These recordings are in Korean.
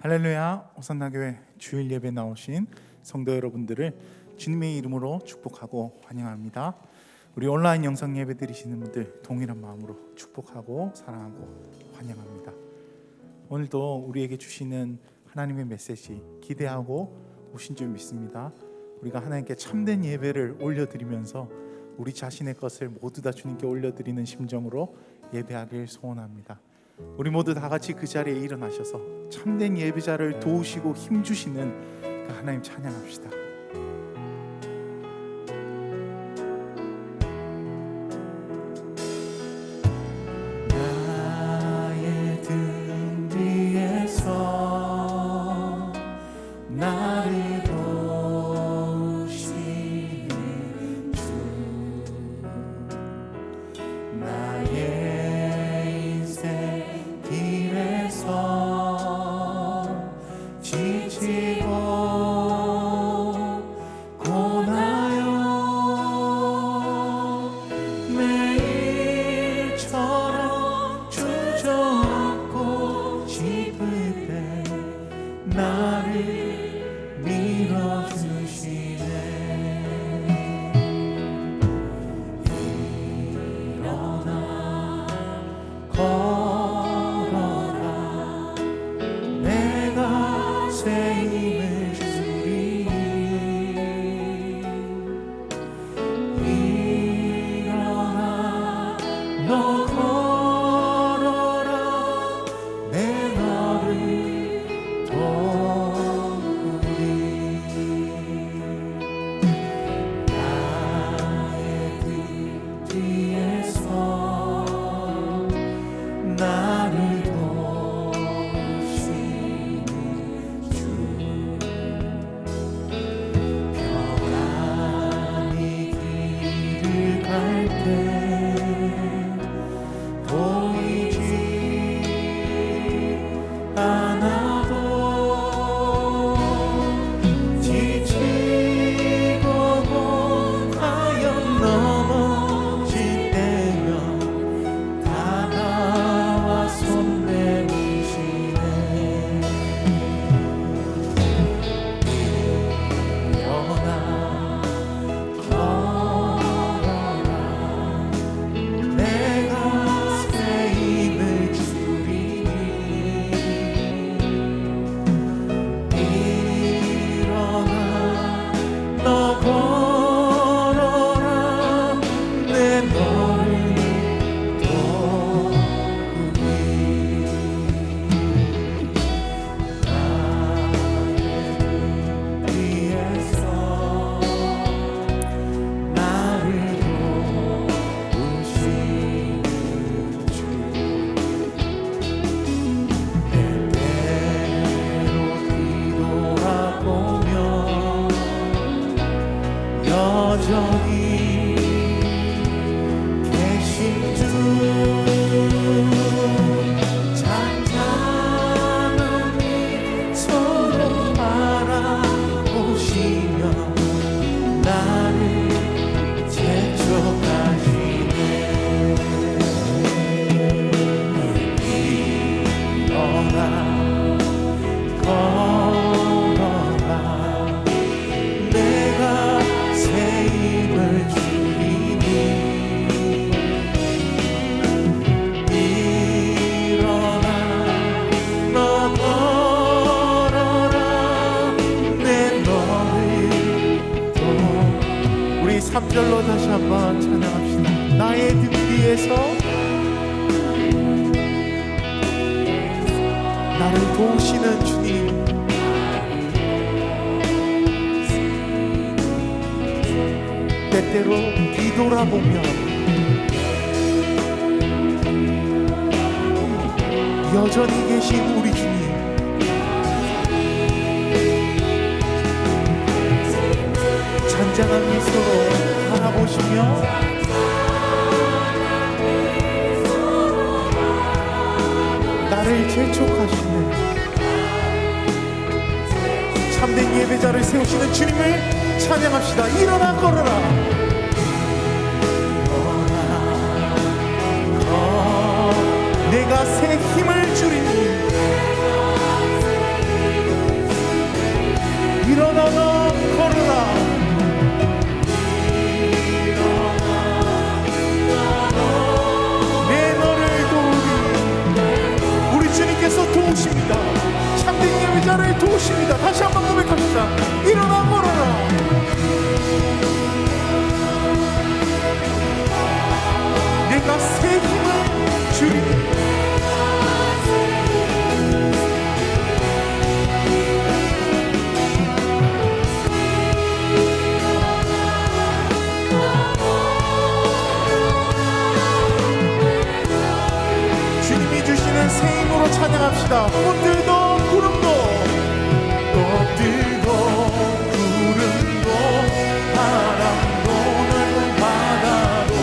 할렐루야, 호산나교회 주일 예배 나오신 성도 여러분들을 주님의 이름으로 축복하고 환영합니다. 우리 온라인 영상 예배 드리시는 분들 동일한 마음으로 축복하고 사랑하고 환영합니다. 오늘도 우리에게 주시는 하나님의 메시지 기대하고 오신 줄 믿습니다. 우리가 하나님께 참된 예배를 올려드리면서 우리 자신의 것을 모두 다 주님께 올려드리는 심정으로 예배하길 소원합니다. 우리 모두 다 같이 그 자리에 일어나셔서 참된 예배자를 도우시고 힘주시는 그 하나님 찬양합시다. 나의 등 뒤에서 나를 도우시는 주, 나의 인생 길에서 지치고 고나요 매일처럼 주저앉고 싶을 때 나를 밀어주시네. 일어나 걸어라, 내가 새 힘을 주리. 일어나 너 걸어라, 내 너를 도우리. 나의 등 뒤에서 나를 도우시는 주, 평안히 길을 갈 때 보이지 않아도 지치고 고나여 넘어질 때면 다가와 손 내미시네. 일어나 걸어라, 내가 새 힘을 주리니. 일어나 너 걸어라, 내 너를 도우리. 나의 위에서 나를 도우시는 주, 때때로 뒤돌아보면 여전히 계신 주, 잔잔한 미소로 바라보시며 나를 재촉하시네. 일어나 걸어라, 내가 새 힘을 주리니. 일어나 너 걸어라, 내 너를 도. 우리 3절로 다시 한번 찬양합시다. 나의 등 뒤에서 나를 도우시는 주님, 때때로 뒤돌아보며 여전히 계신 우리 주님, 잔잔한 미소로 바라보시며 나를 재촉하시네. 참된 예배자를 세우시는 주님을 찬양합시다. 일어나 걸어라, 내가 새 힘을 주리니. 걸어라. 내 너를 도우리. 우리 주님께서 도우십니다. 참된 예배자를 도우십니다. 다시 한번 고백합시다. 일어나 걸어라. 내가 새 힘을 주리. 주님이 주시는 새 힘으로 찬양합시다. 꽃들도 구름도, 꽃들도 구름도 바람도 넓은 바다도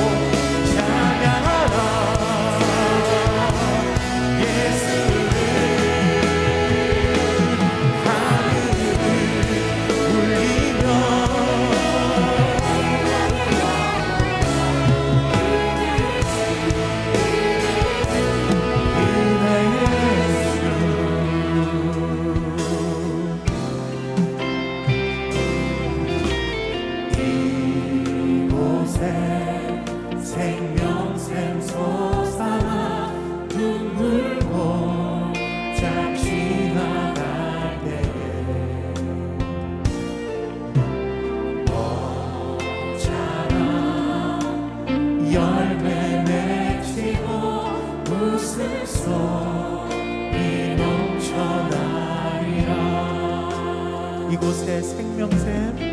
찬양하라. 예수를 하늘을 울리며 생명샘 솟아나 눈물 고짝 지나갈 때에 벚자라 열매 맺히고 웃음 소리 넘쳐나리라. 이곳에 생명샘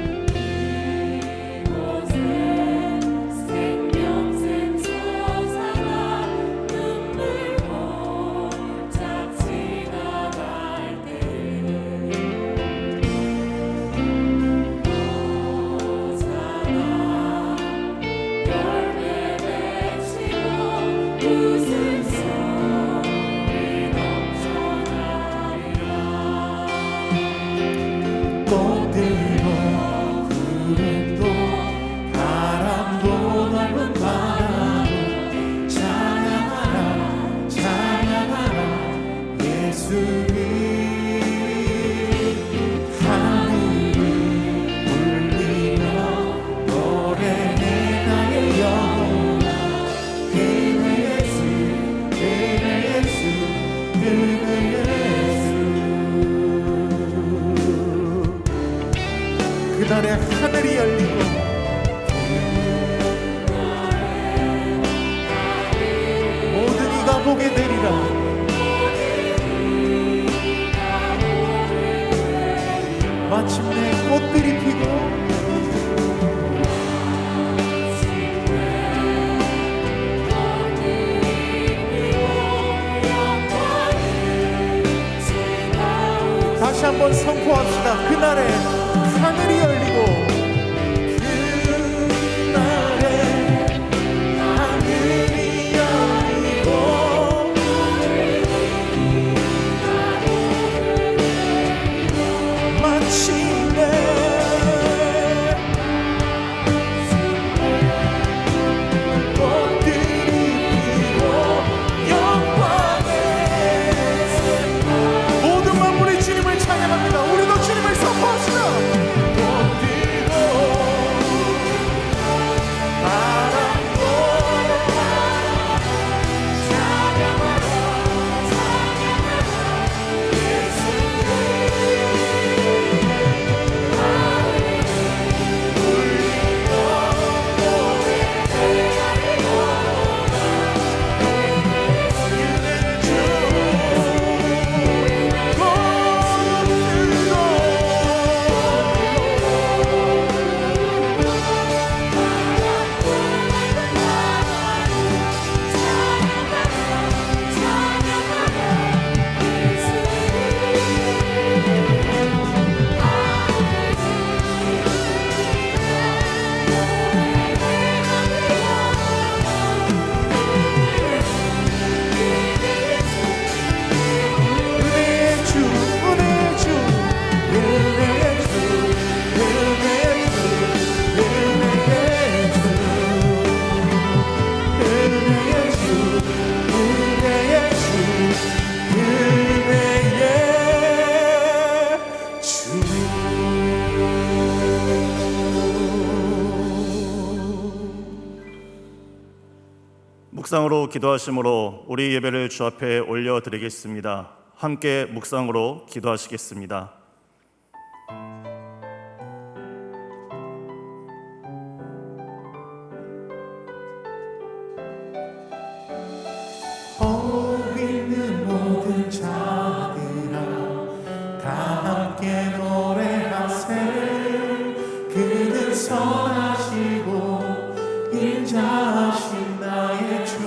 꽃들도 구름도 바람도 넓은 바다도 찬양하라 찬양하라. 예수를 하늘을 울리며 노래해 나의 영혼아. 예수 그날에 하늘이 열리고 모든 이가 보게 되리라. 마침내 꽃들이 피고 다시 한번 선포합시다. 그날에 하늘이 열리고 그날에 하늘이 열리고 마침내 꽃들이 피고 영광에 모든 만물이 주님을 찬양합니다. 우리도 주님을 선포합시다. 묵상으로 기도하심으로 우리 예배를 주 앞에 올려드리겠습니다. 함께 묵상으로 기도하시겠습니다. 있는 모든 자들아 다 함께 노래하세. 그는 선하시고 인자하신 나의 주.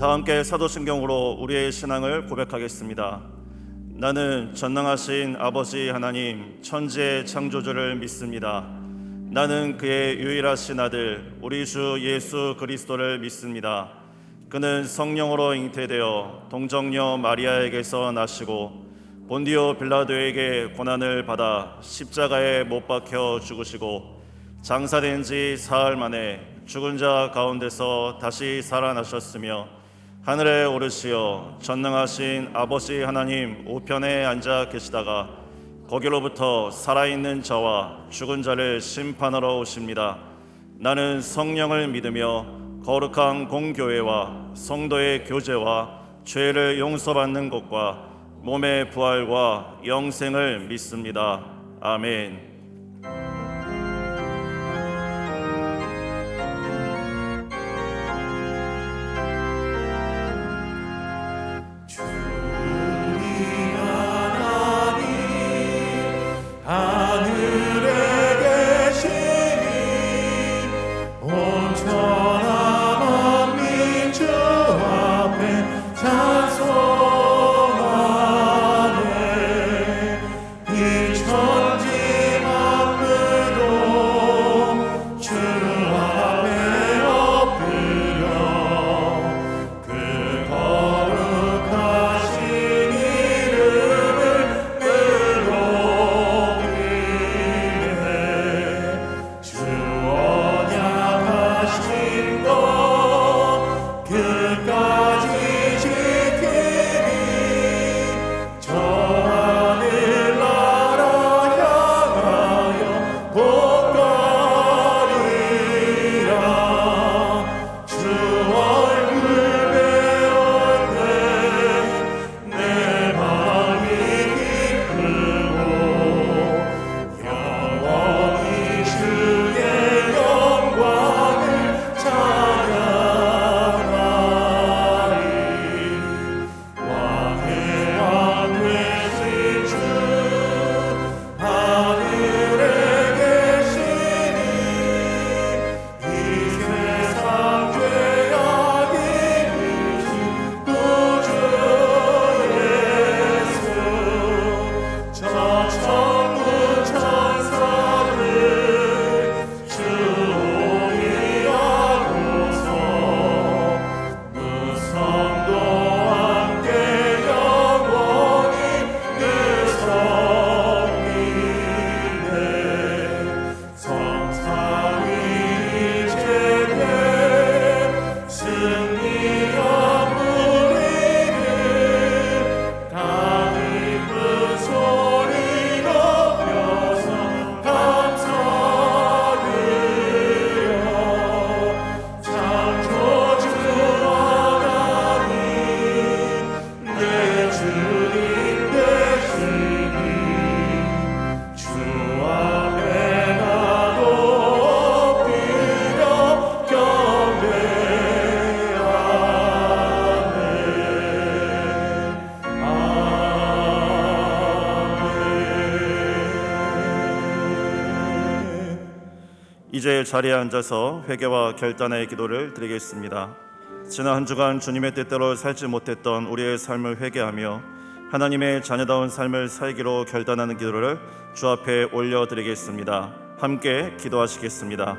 다 함께 사도신경으로 우리의 신앙을 고백하겠습니다. 나는 전능하신 아버지 하나님 천지의 창조주를 믿습니다. 나는 그의 유일하신 아들 우리 주 예수 그리스도를 믿습니다. 그는 성령으로 잉태되어 동정녀 마리아에게서 나시고 본디오 빌라도에게 고난을 받아 십자가에 못 박혀 죽으시고 장사된 지 사흘 만에 죽은 자 가운데서 다시 살아나셨으며 하늘에 오르시어 전능하신 아버지 하나님 우편에 앉아 계시다가 거기로부터 살아있는 자와 죽은 자를 심판하러 오십니다. 나는 성령을 믿으며 거룩한 공교회와 성도의 교제와 죄를 용서받는 것과 몸의 부활과 영생을 믿습니다. 아멘. 끝까지 이제 자리에 앉아서 회개와 결단의 기도를 드리겠습니다. 지난 한 주간 주님의 뜻대로 살지 못했던 우리의 삶을 회개하며 하나님의 자녀다운 삶을 살기로 결단하는 기도를 주 앞에 올려드리겠습니다. 함께 기도하시겠습니다.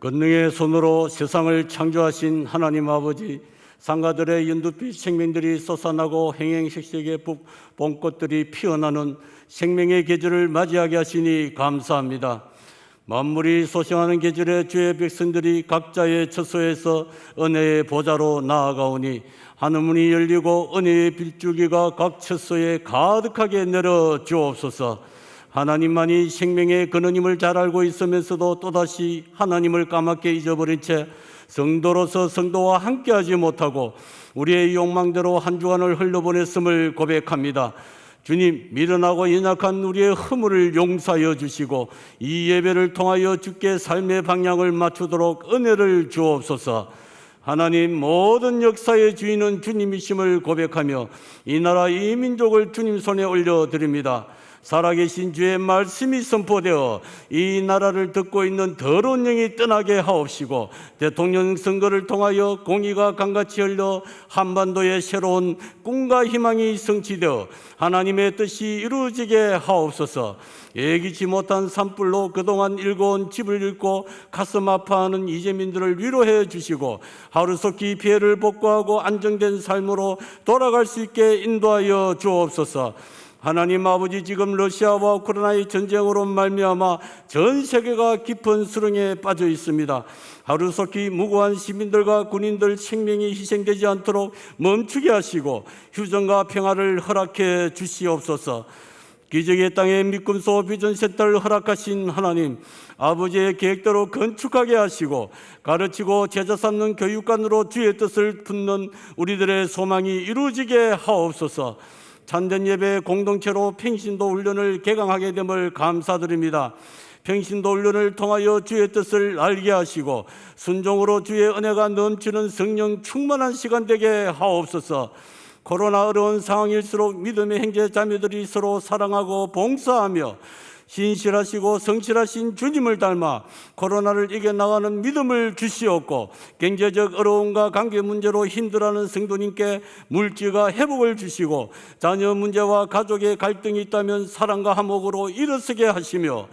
권능의 손으로 세상을 창조하신 하나님 아버지, 상가들의 연두빛 생명들이 솟아나고 행행색색의 봄꽃들이 피어나는 생명의 계절을 맞이하게 하시니 감사합니다. 만물이 소생하는 계절에 주의 백성들이 각자의 처소에서 은혜의 보좌로 나아가오니 하늘문이 열리고 은혜의 빌줄기가 각 처소에 가득하게 내려 주옵소서. 하나님만이 생명의 근원임을 잘 알고 있으면서도 또다시 하나님을 까맣게 잊어버린 채 성도로서 성도와 함께하지 못하고 우리의 욕망대로 한 주간을 흘려보냈음을 고백합니다. 주님, 미련하고 연약한 우리의 허물을 용서하여 주시고 이 예배를 통하여 주께 삶의 방향을 맞추도록 은혜를 주옵소서. 하나님, 모든 역사의 주인은 주님이심을 고백하며 이 나라 이 민족을 주님 손에 올려드립니다. 살아계신 주의 말씀이 선포되어 이 나라를 듣고 있는 더러운 영이 떠나게 하옵시고 대통령 선거를 통하여 공의가 강같이 흘러 한반도의 새로운 꿈과 희망이 성취되어 하나님의 뜻이 이루어지게 하옵소서. 예기치 못한 산불로 그동안 일궈온 집을 잃고 가슴 아파하는 이재민들을 위로해 주시고 하루속히 피해를 복구하고 안정된 삶으로 돌아갈 수 있게 인도하여 주옵소서. 하나님 아버지, 지금 러시아와 우크라이나의 전쟁으로 말미암아 전 세계가 깊은 수렁에 빠져 있습니다. 하루속히 무고한 시민들과 군인들 생명이 희생되지 않도록 멈추게 하시고 휴전과 평화를 허락해 주시옵소서. 기적의 땅에 믿음소 비전센터를 허락하신 하나님, 아버지의 계획대로 건축하게 하시고 가르치고 제자 삼는 교육관으로 주의 뜻을 품는 우리들의 소망이 이루어지게 하옵소서. 참된 예배 공동체로 평신도 훈련을 개강하게 됨을 감사드립니다. 평신도 훈련을 통하여 주의 뜻을 알게 하시고 순종으로 주의 은혜가 넘치는 성령 충만한 시간 되게 하옵소서. 코로나 어려운 상황일수록 믿음의 형제 자매들이 서로 사랑하고 봉사하며 신실하시고 성실하신 주님을 닮아 코로나를 이겨나가는 믿음을 주시옵고 경제적 어려움과 관계 문제로 힘들어하는 성도님께 물질과 회복을 주시고 자녀 문제와 가족의 갈등이 있다면 사랑과 화목으로 일어서게 하시며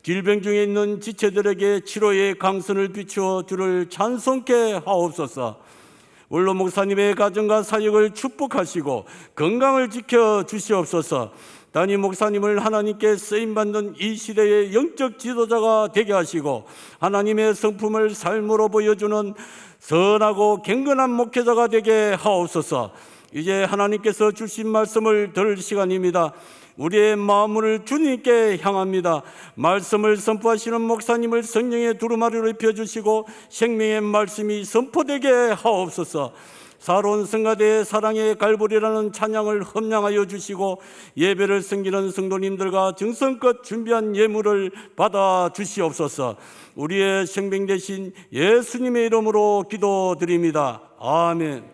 질병 중에 있는 지체들에게 치료의 강선을 비추어 주를 찬송케 하옵소서. 원로 목사님의 가정과 사역을 축복하시고 건강을 지켜 주시옵소서. 담임 목사님을 하나님께 쓰임받는 이 시대의 영적 지도자가 되게 하시고 하나님의 성품을 삶으로 보여주는 선하고 경건한 목회자가 되게 하옵소서. 이제 하나님께서 주신 말씀을 들을 시간입니다. 우리의 마음을 주님께 향합니다. 말씀을 선포하시는 목사님을 성령의 두루마리로 입혀주시고 생명의 말씀이 선포되게 하옵소서. 사로운 성가대의 사랑의 갈보리라는 찬양을 험양하여 주시고 예배를 섬기는 성도님들과 정성껏 준비한 예물을 받아 주시옵소서. 우리의 생명 되신 예수님의 이름으로 기도드립니다. 아멘.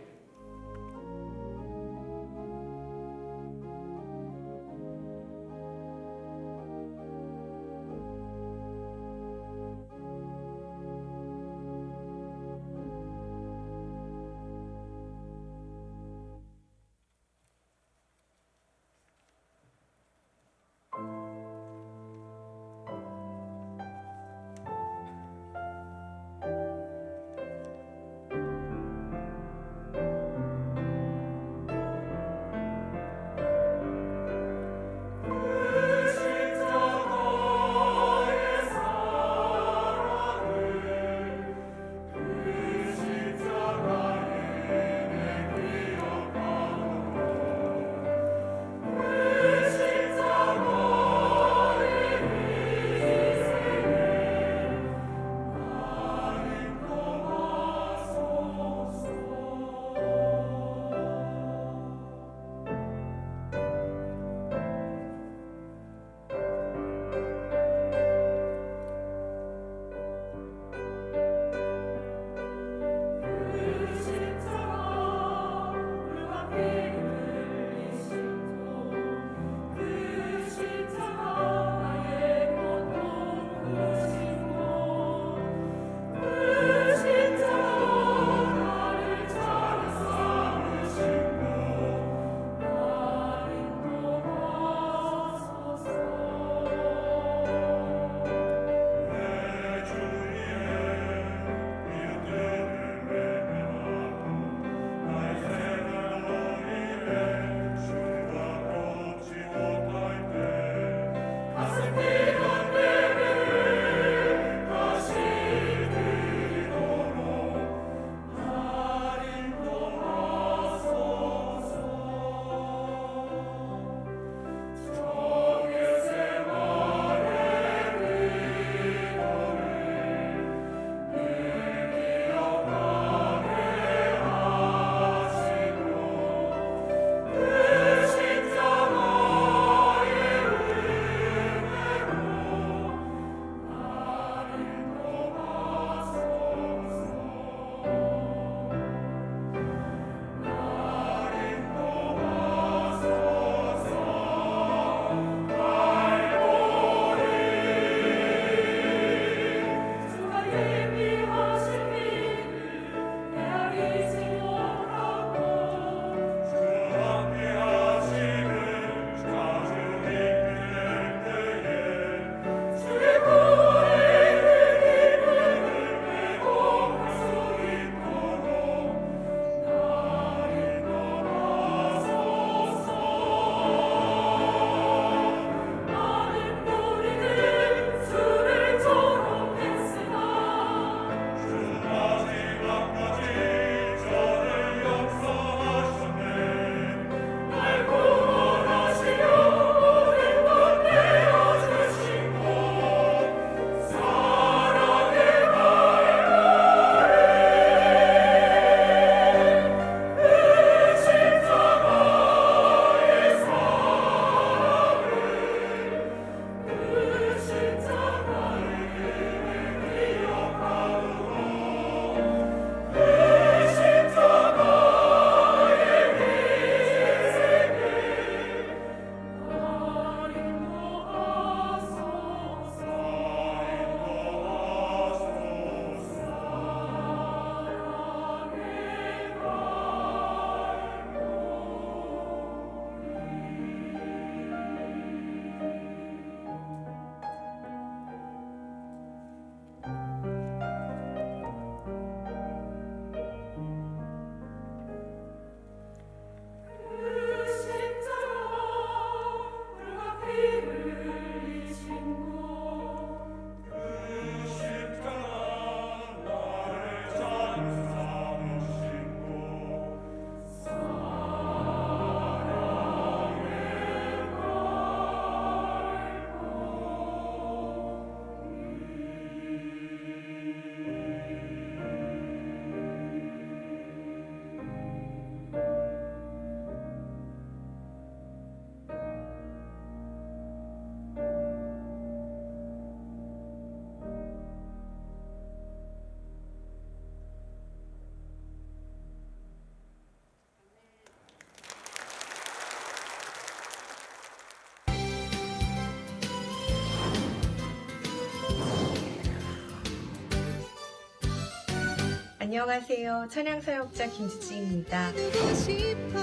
안녕하세요. 찬양사역자 김수지입니다. 나누고 싶어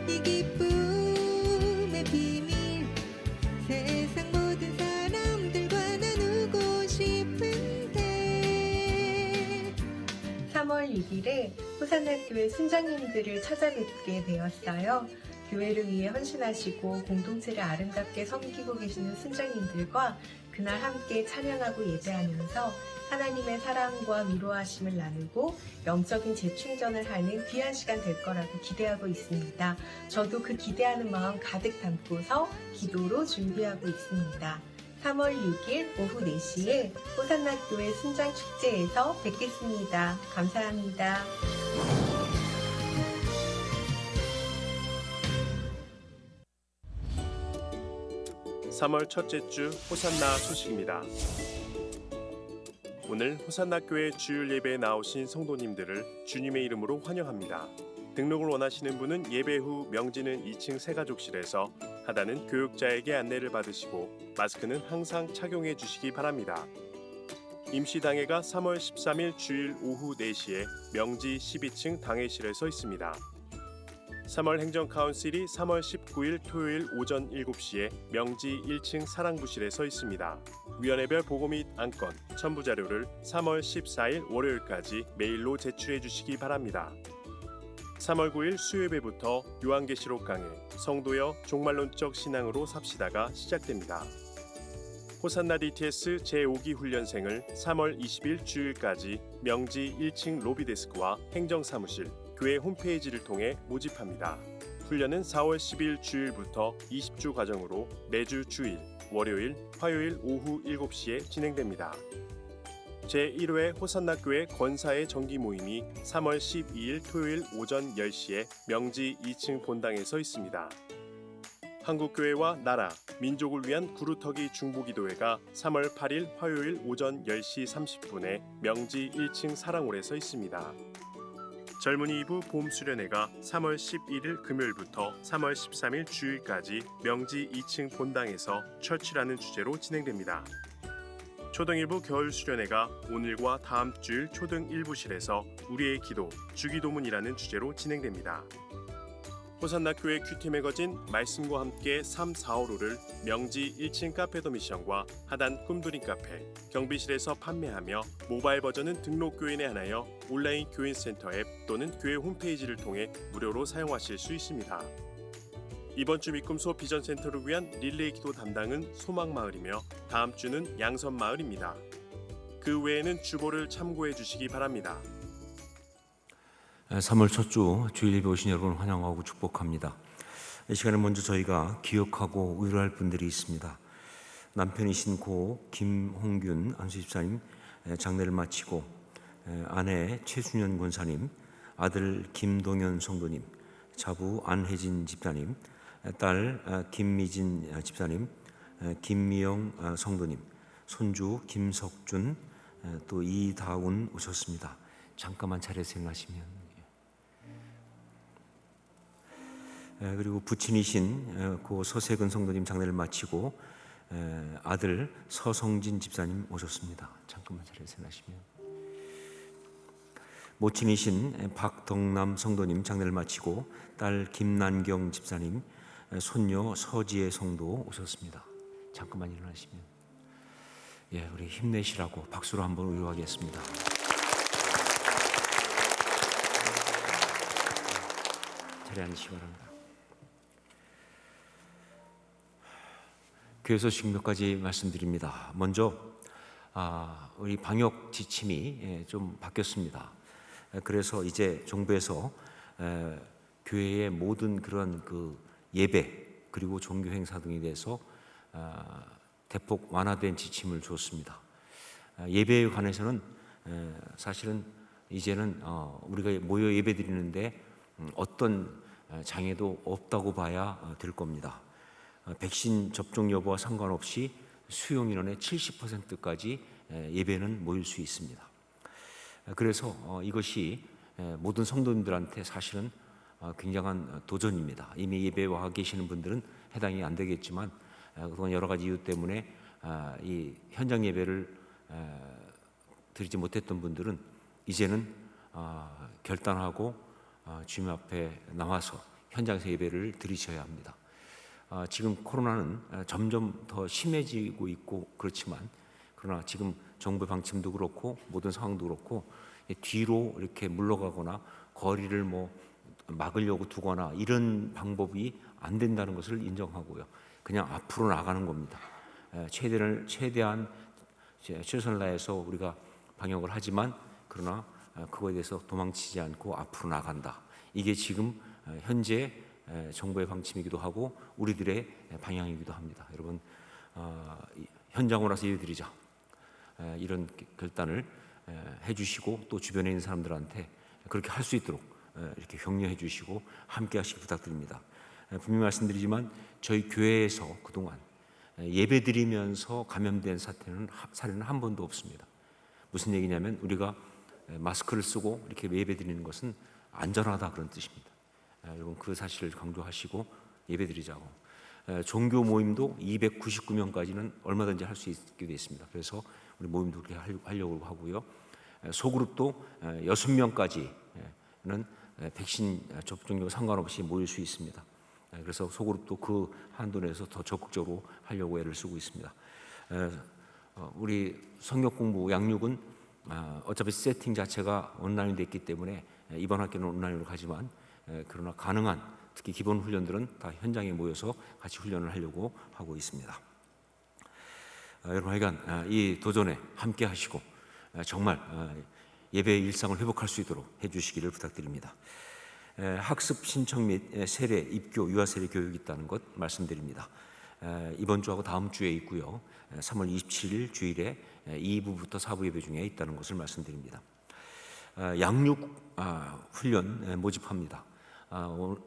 이 기쁨의 비밀 세상 모든 사람들과 나누고 싶은데 3월 6일에 호산나교회 순장님들을 찾아뵙게 되었어요. 교회를 위해 헌신하시고 공동체를 아름답게 섬기고 계시는 순장님들과 그날 함께 찬양하고 예배하면서 하나님의 사랑과 위로하심을 나누고 영적인 재충전을 하는 귀한 시간 될 거라고 기대하고 있습니다. 저도 그 기대하는 마음 가득 담고서 기도로 준비하고 있습니다. 3월 6일 오후 4시에 호산나교회 순장축제에서 뵙겠습니다. 감사합니다. 3월 첫째 주 호산나 소식입니다. 오늘 호산나 교회 주일 예배에 나오신 성도님들을 주님의 이름으로 환영합니다. 등록을 원하시는 분은 예배 후 명지는 2층 새가족실에서 하단은 교육자에게 안내를 받으시고 마스크는 항상 착용해 주시기 바랍니다. 임시당회가 3월 13일 주일 오후 4시에 명지 12층 당회실에서 있습니다. 3월 행정카운실이 3월 19일 토요일 오전 7시에 명지 1층 사랑부실에서 있습니다. 위원회별 보고 및 안건, 첨부 자료를 3월 14일 월요일까지 메일로 제출해 주시기 바랍니다. 3월 9일 수요예배부터 요한계시록 강해, 성도여 종말론적 신앙으로 삽시다가 시작됩니다. 호산나 DTS 제5기 훈련생을 3월 20일 주일까지 명지 1층 로비데스크와 행정사무실, 교회 홈페이지를 통해 모집합니다. 훈련은 4월 10일 주일부터 20주 과정으로 매주 주일, 월요일, 화요일 오후 7시에 진행됩니다. 제1회 호산나교회 권사의 정기 모임이 3월 12일 토요일 오전 10시에 명지 2층 본당에서 있습니다. 한국교회와 나라, 민족을 위한 구루터기 중보기도회가 3월 8일 화요일 오전 10시 30분에 명지 1층 사랑홀에서 있습니다. 젊은이 2부 봄 수련회가 3월 11일 금요일부터 3월 13일 주일까지 명지 2층 본당에서 철치라는 주제로 진행됩니다. 초등 1부 겨울 수련회가 오늘과 다음 주일 초등 1부실에서 우리의 기도, 주기도문이라는 주제로 진행됩니다. 호산나 교회 큐티 매거진 말씀과 함께 3, 4, 5호를 명지 1층 카페더 미션과 하단 꿈드림 카페, 경비실에서 판매하며 모바일 버전은 등록 교인에 한하여 온라인 교인센터 앱 또는 교회 홈페이지를 통해 무료로 사용하실 수 있습니다. 이번 주 믿음소 비전센터를 위한 릴레이 기도 담당은 소망마을이며 다음 주는 양선마을입니다. 그 외에는 주보를 참고해 주시기 바랍니다. 3월 첫 주 주일 예배 오신 여러분 환영하고 축복합니다. 이 시간에 먼저 저희가 기억하고 위로할 분들이 있습니다. 남편이신 고 김홍균 안수집사님 장례를 마치고 아내 최순현 권사님, 아들 김동현 성도님, 자부 안혜진 집사님, 딸 김미진 집사님, 김미영 성도님, 손주 김석준, 또 이다운 오셨습니다. 잠깐만 차례 생각하시면. 그리고 부친이신 고 서세근 성도님 장례를 마치고 아들 서성진 집사님 오셨습니다. 잠깐만 차례 생각하시면. 모친이신 박덕남 성도님 장례를 마치고 딸 김난경 집사님, 손녀 서지혜 성도 오셨습니다. 잠깐만 일어나시면. 예, 우리 힘내시라고 박수로 한번 위로하겠습니다. 자리에 앉으시기 바랍니다. 교회 소식 몇 가지 말씀드립니다. 먼저 우리 방역 지침이 좀 바뀌었습니다. 그래서 이제 정부에서 교회의 모든 그런 그 예배 그리고 종교 행사 등에 대해서 대폭 완화된 지침을 줬습니다. 예배에 관해서는 사실은 이제는 우리가 모여 예배드리는데 어떤 장애도 없다고 봐야 될 겁니다. 백신 접종 여부와 상관없이 수용 인원의 70%까지 예배는 모일 수 있습니다. 그래서 이것이 모든 성도님들한테 사실은 굉장한 도전입니다. 이미 예배에 와 계시는 분들은 해당이 안 되겠지만 그동안 여러 가지 이유 때문에 이 현장 예배를 드리지 못했던 분들은 이제는 결단하고 주님 앞에 나와서 현장에서 예배를 드리셔야 합니다. 지금 코로나는 점점 더 심해지고 있고 그렇지만, 그러나 지금 정부의 방침도 그렇고 모든 상황도 그렇고 뒤로 이렇게 물러가거나 거리를 막으려고 두거나 이런 방법이 안 된다는 것을 인정하고요. 그냥 앞으로 나가는 겁니다. 최대한 최선을 다해서 우리가 방역을 하지만, 그러나 그거에 대해서 도망치지 않고 앞으로 나간다. 이게 지금 현재 정부의 방침이기도 하고 우리들의 방향이기도 합니다. 여러분, 현장으로 와서 예배드리자, 이런 결단을 해주시고 또 주변에 있는 사람들한테 그렇게 할 수 있도록 이렇게 격려해 주시고 함께 하시기 부탁드립니다. 분명히 말씀드리지만 저희 교회에서 그동안 예배드리면서 감염된 사례는 한 번도 없습니다. 무슨 얘기냐면, 우리가 마스크를 쓰고 이렇게 예배드리는 것은 안전하다, 그런 뜻입니다. 여러분, 그 사실을 강조하시고 예배드리자고. 종교 모임도 299명까지는 얼마든지 할 수 있게 되어 있습니다. 그래서 우리 모임도 그렇게 하려고 하고요. 소그룹도 6명까지는 백신 접종과 상관없이 모일 수 있습니다. 그래서 소그룹도 그 한도 내에서 더 적극적으로 하려고 애를 쓰고 있습니다. 우리 성경 공부 양육은 어차피 세팅 자체가 온라인이 됐기 때문에 이번 학기는 온라인으로 가지만, 그러나 가능한 특히 기본 훈련들은 다 현장에 모여서 같이 훈련을 하려고 하고 있습니다. 여러분, 하여간 이 도전에 함께 하시고 정말 예배의 일상을 회복할 수 있도록 해주시기를 부탁드립니다. 학습 신청 및 세례, 입교, 유아 세례 교육이 있다는 것 말씀드립니다. 이번 주하고 다음 주에 있고요. 3월 27일 주일에 2부부터 4부 예배 중에 있다는 것을 말씀드립니다. 양육 훈련 모집합니다.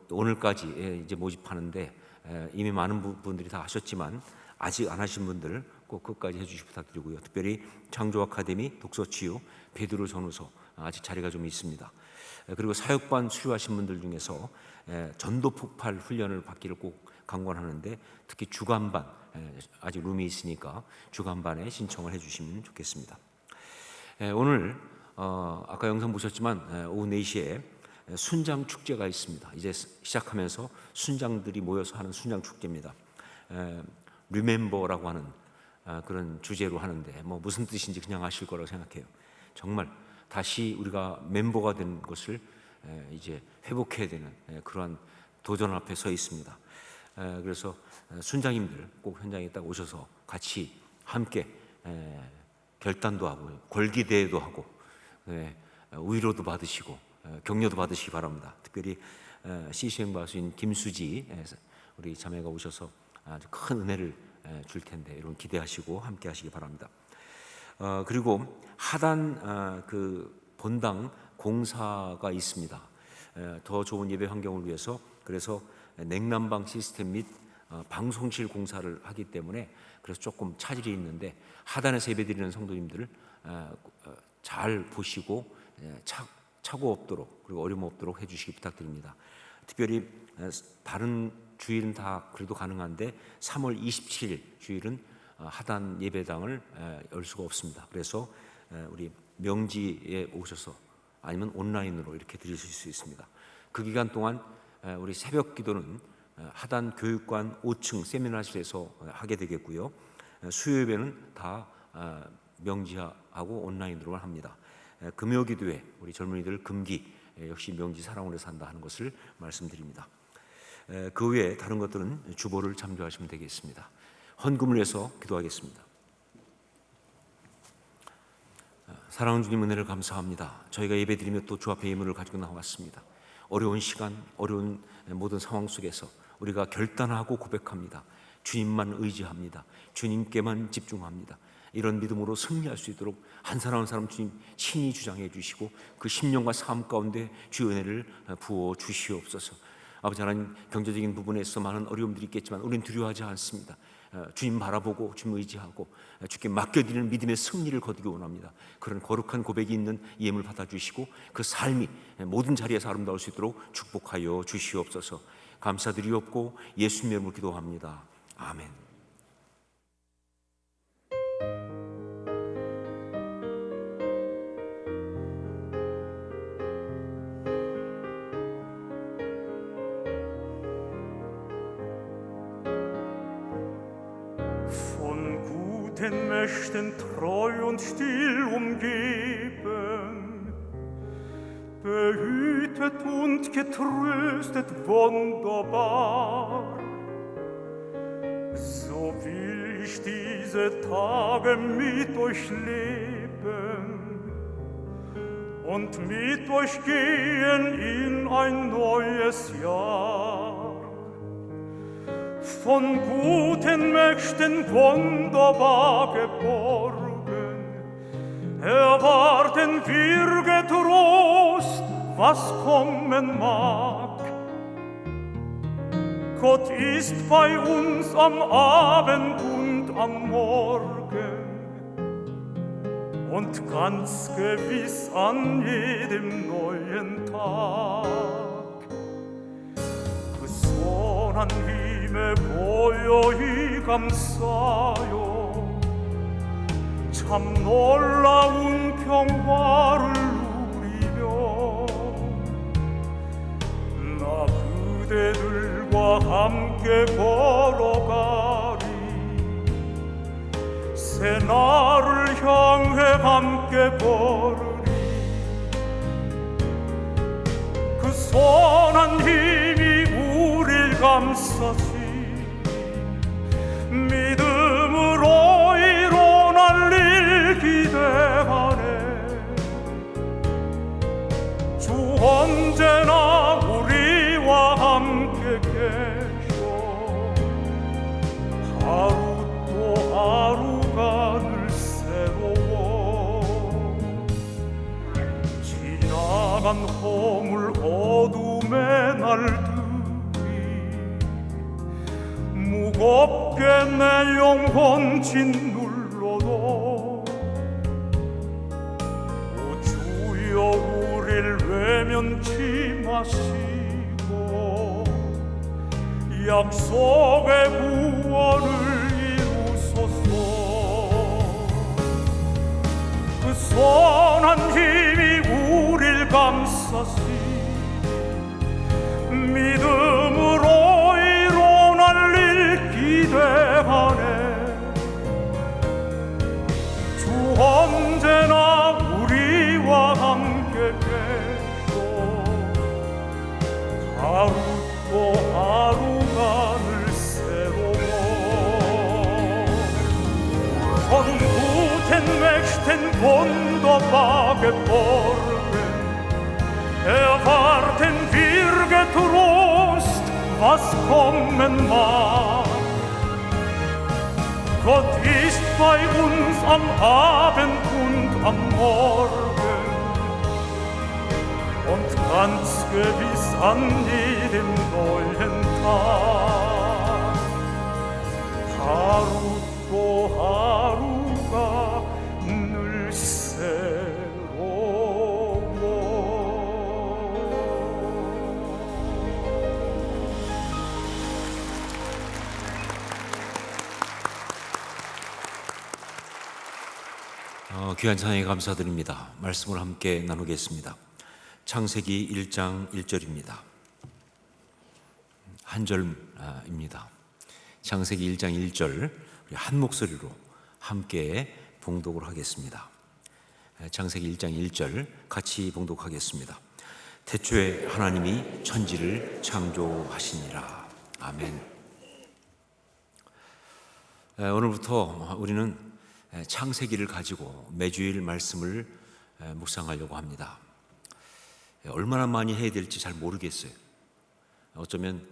오늘까지 이제 모집하는데 이미 많은 분들이 다 하셨지만 아직 안 하신 분들 꼭 끝까지 해주시기 부탁드리고요. 특별히 창조 아카데미, 독서치유, 베드로 전후서 아직 자리가 좀 있습니다. 그리고 사역반 수료하신 분들 중에서 전도 폭발 훈련을 받기를 꼭 강권하는데, 특히 주간반 아직 룸이 있으니까 주간반에 신청을 해주시면 좋겠습니다. 오늘 아까 영상 보셨지만 오후 4시에 순장 축제가 있습니다. 이제 시작하면서 순장들이 모여서 하는 순장 축제입니다. 리멤버라고 하는 그런 주제로 하는데, 무슨 뜻인지 그냥 아실 거라고 생각해요. 정말 다시 우리가 멤버가 된 것을 이제 회복해야 되는 그러한 도전 앞에 서 있습니다. 그래서 순장님들 꼭 현장에 딱 오셔서 같이 함께 결단도 하고 골기대회도 하고 위로도 받으시고 격려도 받으시기 바랍니다. 특별히 CCM 바수인 김수지 우리 자매가 오셔서 아주 큰 은혜를 줄 텐데 여러분 기대하시고 함께 하시기 바랍니다. 그리고 하단 그 본당 공사가 있습니다. 더 좋은 예배 환경을 위해서, 그래서 냉난방 시스템 및 방송실 공사를 하기 때문에 그래서 조금 차질이 있는데, 하단에서 예배드리는 성도님들 잘 보시고 착오 없도록 그리고 어려움 없도록 해주시기 부탁드립니다. 특별히 다른 주일은 다 그래도 가능한데 3월 27일 주일은 하단 예배당을 열 수가 없습니다. 그래서 우리 명지에 오셔서 아니면 온라인으로 이렇게 드리실 수 있습니다. 그 기간 동안 우리 새벽 기도는 하단 교육관 5층 세미나실에서 하게 되겠고요. 수요 예배는 다 명지하고 온라인으로만 합니다. 금요 기도회 우리 젊은이들 금기 역시 명지 사랑원에서 한다 하는 것을 말씀드립니다. 그 외에 다른 것들은 주보를 참조하시면 되겠습니다. 헌금을 해서 기도하겠습니다. 사랑하는 주님, 은혜를 감사합니다. 저희가 예배드리며 또 주 앞에 예물을 가지고 나왔습니다. 어려운 시간, 어려운 모든 상황 속에서 우리가 결단하고 고백합니다. 주님만 의지합니다. 주님께만 집중합니다. 이런 믿음으로 승리할 수 있도록 한 사람 한 사람 주님 친히 주장해 주시고 그 심령과 삶 가운데 주의 은혜를 부어 주시옵소서. 아버지 하나님, 경제적인 부분에서 많은 어려움들이 있겠지만 우리는 두려워하지 않습니다. 주님 바라보고 주님 의지하고 주께 맡겨드리는 믿음의 승리를 거두기 원합니다. 그런 거룩한 고백이 있는 예물 받아주시고 그 삶이 모든 자리에서 아름다울 수 있도록 축복하여 주시옵소서. 감사드리옵고 예수님의 이름으로 기도합니다. 아멘. den Mächten treu und still umgeben, behütet und getröstet wunderbar. So will ich diese Tage mit euch leben und mit euch gehen in ein neues Jahr. Von guten Mächten wunderbar geborgen, erwarten wir getrost, was kommen mag. Gott ist bei uns am Abend und am Morgen und ganz gewiss an jedem neuen Tag. Sonan hime 보여이 감사요 참 놀라운 평화를 누리며 나 그대들과 함께 걸어가리 새 날을 향해 함께 걸으리 그 선한 힘이 우릴 감싸시 믿음으로 일어날 일 기대하네 주 언제나 우리와 함께 계셔 하루 또 하루가 늘 새로워 지나간 허물 어둠의 날들이 무겁게 내 영혼 짓눌러도 오 주여 우릴 외면치 마시고 약속의 구원을 이루소서 그 선한 힘이 우릴 감싸시 믿음으로 일어날 일 기대하네 주 언제나 우리와 함께 계셔 하루 또 하루가 늘 새로워 von guten Mächten wunderbar geborgen erwarten wir getrost was kommen mag Gott ist bei uns am Abend und am Morgen und ganz gewiss an jedem neuen Tag. 하루 또 하루가 늘 귀한 찬양에 감사드립니다. 말씀을 함께 나누겠습니다. 창세기 1장 1절입니다. 한 절입니다. 창세기 1장 1절 우리 한 목소리로 함께 봉독을 하겠습니다. 창세기 1장 1절 같이 봉독하겠습니다. 태초에 하나님이 천지를 창조하시니라. 아멘. 오늘부터 우리는 창세기를 가지고 매주일 말씀을 묵상하려고 합니다. 얼마나 많이 해야 될지 잘 모르겠어요. 어쩌면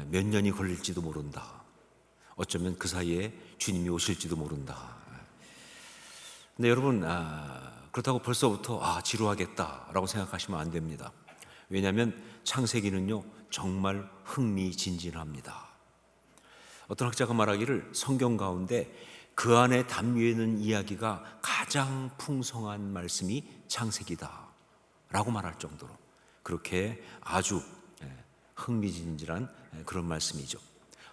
몇 년이 걸릴지도 모른다. 어쩌면 그 사이에 주님이 오실지도 모른다. 근데 여러분 그렇다고 벌써부터 지루하겠다라고 생각하시면 안 됩니다. 왜냐하면 창세기는요 정말 흥미진진합니다. 어떤 학자가 말하기를 성경 가운데 그 안에 담겨 있는 이야기가 가장 풍성한 말씀이 창세기다 라고 말할 정도로 그렇게 아주 흥미진진한 그런 말씀이죠.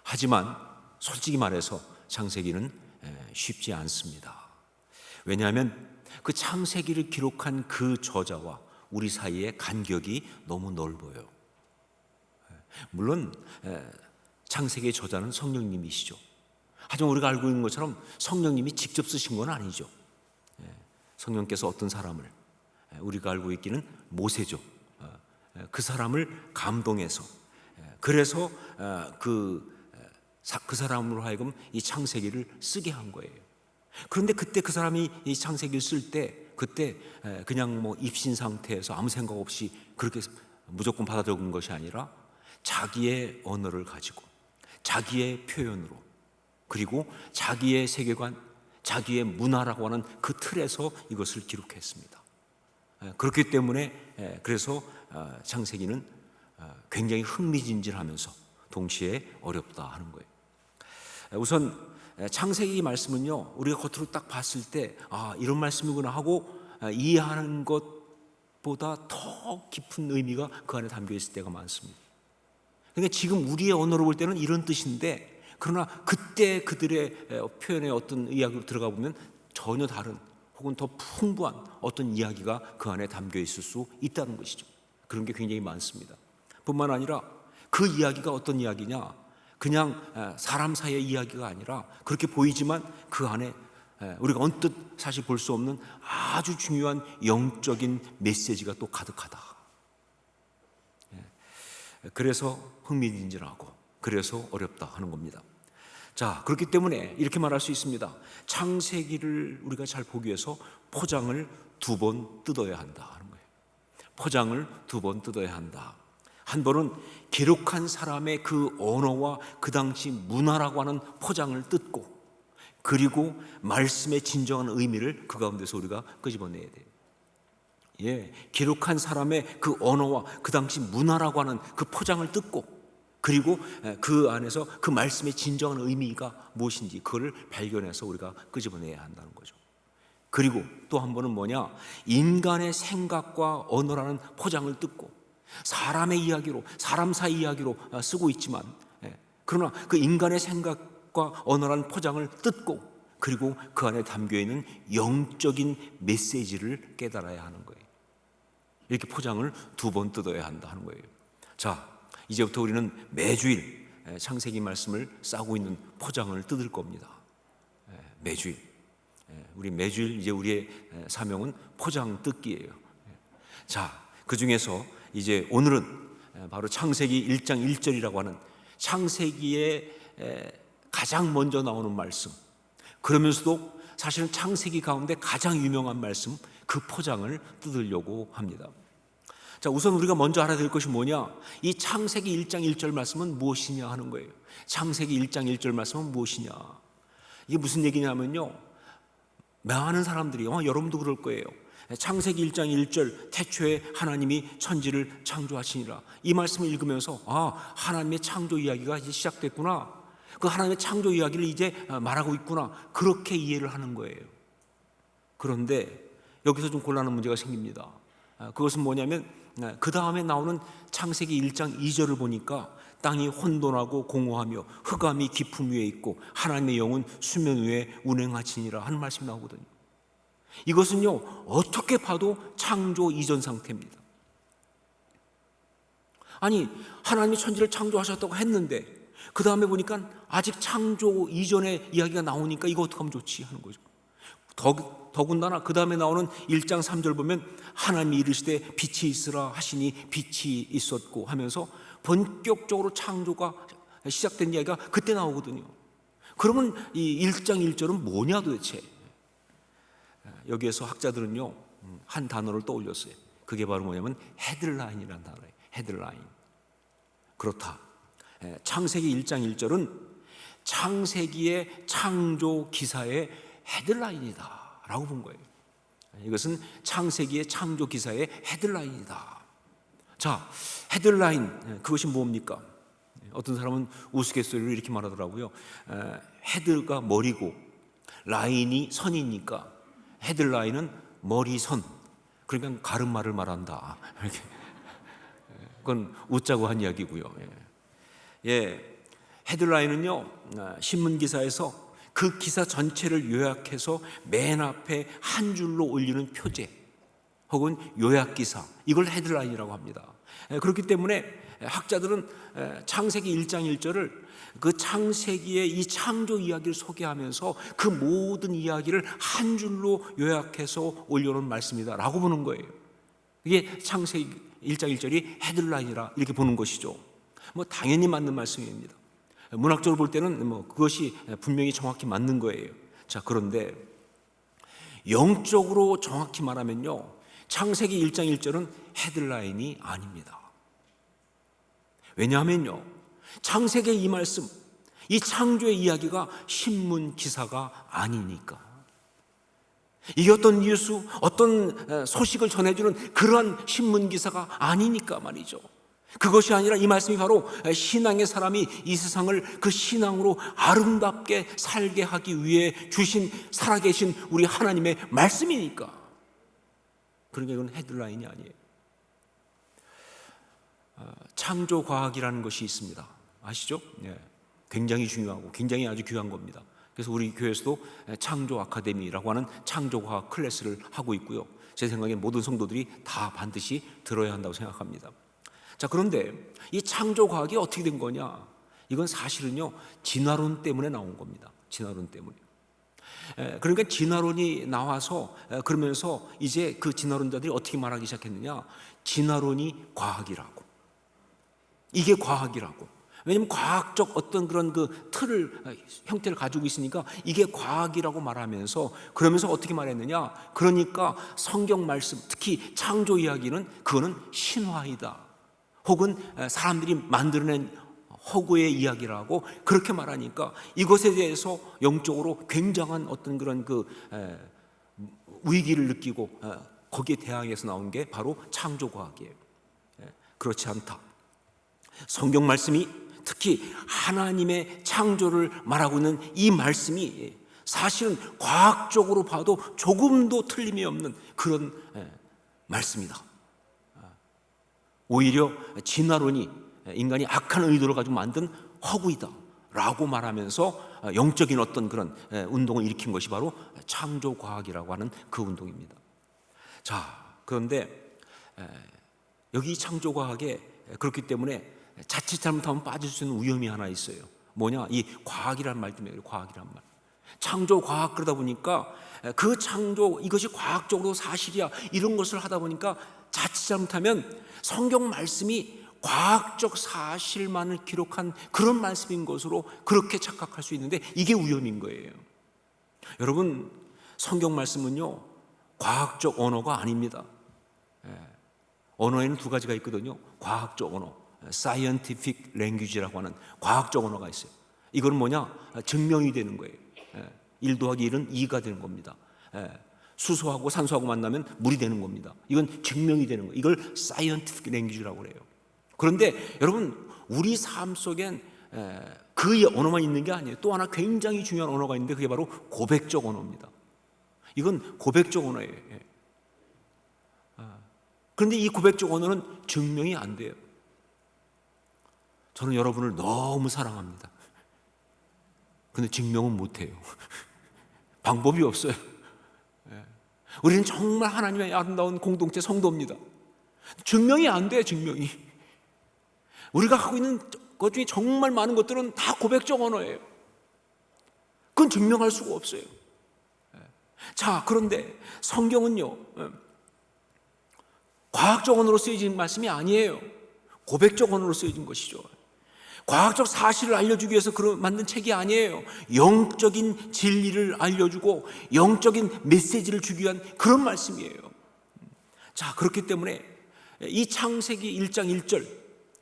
하지만 솔직히 말해서 창세기는 쉽지 않습니다. 왜냐하면 그 창세기를 기록한 그 저자와 우리 사이의 간격이 너무 넓어요. 물론 창세기의 저자는 성령님이시죠. 하지만 우리가 알고 있는 것처럼 성령님이 직접 쓰신 건 아니죠. 성령께서 어떤 사람을, 우리가 알고 있기는 모세죠. 그 사람을 감동해서, 그래서 그 사람으로 하여금 이 창세기를 쓰게 한 거예요. 그런데 그때 그 사람이 이 창세기를 쓸 때, 그때 그냥 뭐 입신 상태에서 아무 생각 없이 그렇게 무조건 받아 적은 것이 아니라 자기의 언어를 가지고, 자기의 표현으로, 그리고 자기의 세계관, 자기의 문화라고 하는 그 틀에서 이것을 기록했습니다. 그렇기 때문에 그래서 창세기는 굉장히 흥미진진하면서 동시에 어렵다 하는 거예요. 우선 창세기 말씀은요, 우리가 겉으로 딱 봤을 때 이런 말씀이구나 하고 이해하는 것보다 더 깊은 의미가 그 안에 담겨 있을 때가 많습니다. 그러니까 지금 우리의 언어로 볼 때는 이런 뜻인데, 그러나 그때 그들의 표현에 어떤 이야기로 들어가 보면 전혀 다른 혹은 더 풍부한 어떤 이야기가 그 안에 담겨 있을 수 있다는 것이죠. 그런 게 굉장히 많습니다. 뿐만 아니라 그 이야기가 어떤 이야기냐, 그냥 사람 사이의 이야기가 아니라 그렇게 보이지만 그 안에 우리가 언뜻 사실 볼 수 없는 아주 중요한 영적인 메시지가 또 가득하다. 그래서 흥미진진하고 그래서 어렵다 하는 겁니다. 자, 그렇기 때문에 이렇게 말할 수 있습니다. 창세기를 우리가 잘 보기 위해서 포장을 2번 뜯어야 한다 하는 거예요. 포장을 2번 뜯어야 한다. 한 번은 기록한 사람의 그 언어와 그 당시 문화라고 하는 포장을 뜯고, 그리고 말씀의 진정한 의미를 그 가운데서 우리가 끄집어내야 돼요. 기록한 사람의 그 언어와 그 당시 문화라고 하는 그 포장을 뜯고, 그리고 그 안에서 그 말씀의 진정한 의미가 무엇인지 그걸 발견해서 우리가 끄집어내야 한다는 거죠. 그리고 또 한 번은 뭐냐, 인간의 생각과 언어라는 포장을 뜯고, 사람의 이야기로, 사람 사이 이야기로 쓰고 있지만, 그러나 그 인간의 생각과 언어라는 포장을 뜯고, 그리고 그 안에 담겨있는 영적인 메시지를 깨달아야 하는 거예요. 이렇게 포장을 2번 뜯어야 한다 하는 거예요. 자, 이제부터 우리는 매주일 창세기 말씀을 싸고 있는 포장을 뜯을 겁니다. 매주일. 우리 매주일 이제 우리의 사명은 포장 뜯기예요. 자, 그 중에서 이제 오늘은 바로 창세기 1장 1절이라고 하는 창세기에 가장 먼저 나오는 말씀, 그러면서도 사실은 창세기 가운데 가장 유명한 말씀, 그 포장을 뜯으려고 합니다. 자, 우선 우리가 먼저 알아야 될 것이 뭐냐, 이 창세기 1장 1절 말씀은 무엇이냐 하는 거예요. 창세기 1장 1절 말씀은 무엇이냐, 이게 무슨 얘기냐면요, 많은 사람들이 여러분도 그럴 거예요. 창세기 1장 1절 태초에 하나님이 천지를 창조하시니라, 이 말씀을 읽으면서 하나님의 창조 이야기가 이제 시작됐구나, 그 하나님의 창조 이야기를 이제 말하고 있구나, 그렇게 이해를 하는 거예요. 그런데 여기서 좀 곤란한 문제가 생깁니다. 그것은 뭐냐면 그 다음에 나오는 창세기 1장 2절을 보니까 땅이 혼돈하고 공허하며 흑암이 깊음 위에 있고 하나님의 영은 수면 위에 운행하시니라 하는 말씀이 나오거든요. 이것은요, 어떻게 봐도 창조 이전 상태입니다. 아니, 하나님이 천지를 창조하셨다고 했는데 그 다음에 보니까 아직 창조 이전의 이야기가 나오니까 이거 어떻게 하면 좋지 하는 거죠. 더군다나 그 다음에 나오는 1장 3절 보면 하나님이 이르시되 빛이 있으라 하시니 빛이 있었고 하면서 본격적으로 창조가 시작된 이야기가 그때 나오거든요. 그러면 이 1장 1절은 뭐냐 도대체. 여기에서 학자들은요, 한 단어를 떠올렸어요. 그게 바로 뭐냐면 헤드라인이라는 단어예요. 헤드라인. 그렇다. 창세기 1장 1절은 창세기의 창조 기사의 헤드라인이다 라고 본 거예요. 이것은 창세기의 창조 기사의 헤드라인이다. 자, 헤드라인, 그것이 뭡니까? 어떤 사람은 우스갯소리로 이렇게 말하더라고요. 헤드가 머리고 라인이 선이니까 헤드라인은 머리선, 그러니까 가르마를 말한다, 이렇게. 그건 웃자고 한 이야기고요. 헤드라인은요, 신문 기사에서 그 기사 전체를 요약해서 맨 앞에 한 줄로 올리는 표제 혹은 요약 기사, 이걸 헤드라인이라고 합니다. 그렇기 때문에 학자들은 창세기 1장 1절을 그 창세기의 이 창조 이야기를 소개하면서 그 모든 이야기를 한 줄로 요약해서 올려놓은 말씀이다라고 보는 거예요. 이게 창세기 1장 1절이 헤드라인이라 이렇게 보는 것이죠. 뭐 당연히 맞는 말씀입니다. 문학적으로 볼 때는 뭐 그것이 분명히 정확히 맞는 거예요. 자, 그런데 영적으로 정확히 말하면요, 창세기 1장 1절은 헤드라인이 아닙니다. 왜냐하면요, 창세기의 이 말씀, 이 창조의 이야기가 신문 기사가 아니니까. 이게 어떤 뉴스, 어떤 소식을 전해주는 그러한 신문 기사가 아니니까 말이죠. 그것이 아니라 이 말씀이 바로 신앙의 사람이 이 세상을 그 신앙으로 아름답게 살게 하기 위해 주신 살아계신 우리 하나님의 말씀이니까. 그러니까 이건 헤드라인이 아니에요. 창조과학이라는 것이 있습니다. 아시죠? 네. 굉장히 중요하고 굉장히 아주 귀한 겁니다. 그래서 우리 교회에서도 창조 아카데미라고 하는 창조과학 클래스를 하고 있고요. 제 생각엔 모든 성도들이 다 반드시 들어야 한다고 생각합니다. 자, 그런데 이 창조과학이 어떻게 된 거냐? 이건 사실은요, 진화론 때문에 나온 겁니다. 진화론 때문에. 그러니까 진화론이 나와서 그러면서 이제 그 진화론자들이 어떻게 말하기 시작했느냐? 진화론이 과학이라고. 이게 과학이라고. 왜냐하면 과학적 어떤 그런 그 틀을, 형태를 가지고 있으니까 이게 과학이라고 말하면서, 그러면서 어떻게 말했느냐? 그러니까 성경 말씀, 특히 창조 이야기는 그거는 신화이다, 혹은 사람들이 만들어낸 허구의 이야기라고 그렇게 말하니까 이것에 대해서 영적으로 굉장한 어떤 그런 그 위기를 느끼고 거기에 대항해서 나온 게 바로 창조과학이에요. 그렇지 않다. 성경 말씀이, 특히 하나님의 창조를 말하고 있는 이 말씀이 사실은 과학적으로 봐도 조금도 틀림이 없는 그런 말씀이다. 오히려 진화론이 인간이 악한 의도를 가지고 만든 허구이다 라고 말하면서 영적인 어떤 그런 운동을 일으킨 것이 바로 창조과학이라고 하는 그 운동입니다. 자, 그런데 여기 창조과학에 그렇기 때문에 자칫 잘못하면 빠질 수 있는 위험이 하나 있어요. 뭐냐? 이 과학이라는 말 때문에. 과학이라는 말. 창조과학 그러다 보니까 그 창조, 이것이 과학적으로 사실이야, 이런 것을 하다 보니까 자칫 잘못하면 성경 말씀이 과학적 사실만을 기록한 그런 말씀인 것으로 그렇게 착각할 수 있는데, 이게 위험인 거예요. 여러분, 성경 말씀은요, 과학적 언어가 아닙니다. 언어에는 두 가지가 있거든요. 과학적 언어, scientific language라고 하는 과학적 언어가 있어요. 이건 뭐냐? 증명이 되는 거예요. 1 더하기 1은 2가 되는 겁니다. 수소하고 산소하고 만나면 물이 되는 겁니다. 이건 증명이 되는 거예요. 이걸 scientific language라고 그래요. 그런데 여러분, 우리 삶 속엔 그 언어만 있는 게 아니에요. 또 하나 굉장히 중요한 언어가 있는데 그게 바로 고백적 언어입니다. 이건 고백적 언어예요. 그런데 이 고백적 언어는 증명이 안 돼요. 저는 여러분을 너무 사랑합니다. 근데 증명은 못 해요. 방법이 없어요. 우리는 정말 하나님의 아름다운 공동체 성도입니다. 증명이 안 돼요, 증명이. 우리가 하고 있는 것 중에 정말 많은 것들은 다 고백적 언어예요. 그건 증명할 수가 없어요. 자, 그런데 성경은요, 과학적 언어로 쓰여진 말씀이 아니에요. 고백적 언어로 쓰여진 것이죠. 과학적 사실을 알려주기 위해서 만든 책이 아니에요. 영적인 진리를 알려주고 영적인 메시지를 주기 위한 그런 말씀이에요. 자, 그렇기 때문에 이 창세기 1장 1절,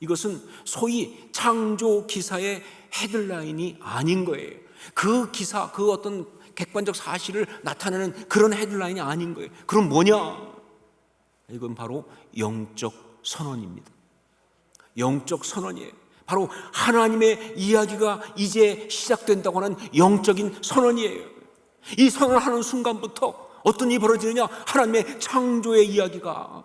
이것은 소위 창조 기사의 헤드라인이 아닌 거예요. 그 기사, 그 어떤 객관적 사실을 나타내는 그런 헤드라인이 아닌 거예요. 그럼 뭐냐? 이건 바로 영적 선언입니다. 영적 선언이에요. 바로 하나님의 이야기가 이제 시작된다고 하는 영적인 선언이에요. 이 선언하는 순간부터 어떤 일이 벌어지느냐? 하나님의 창조의 이야기가,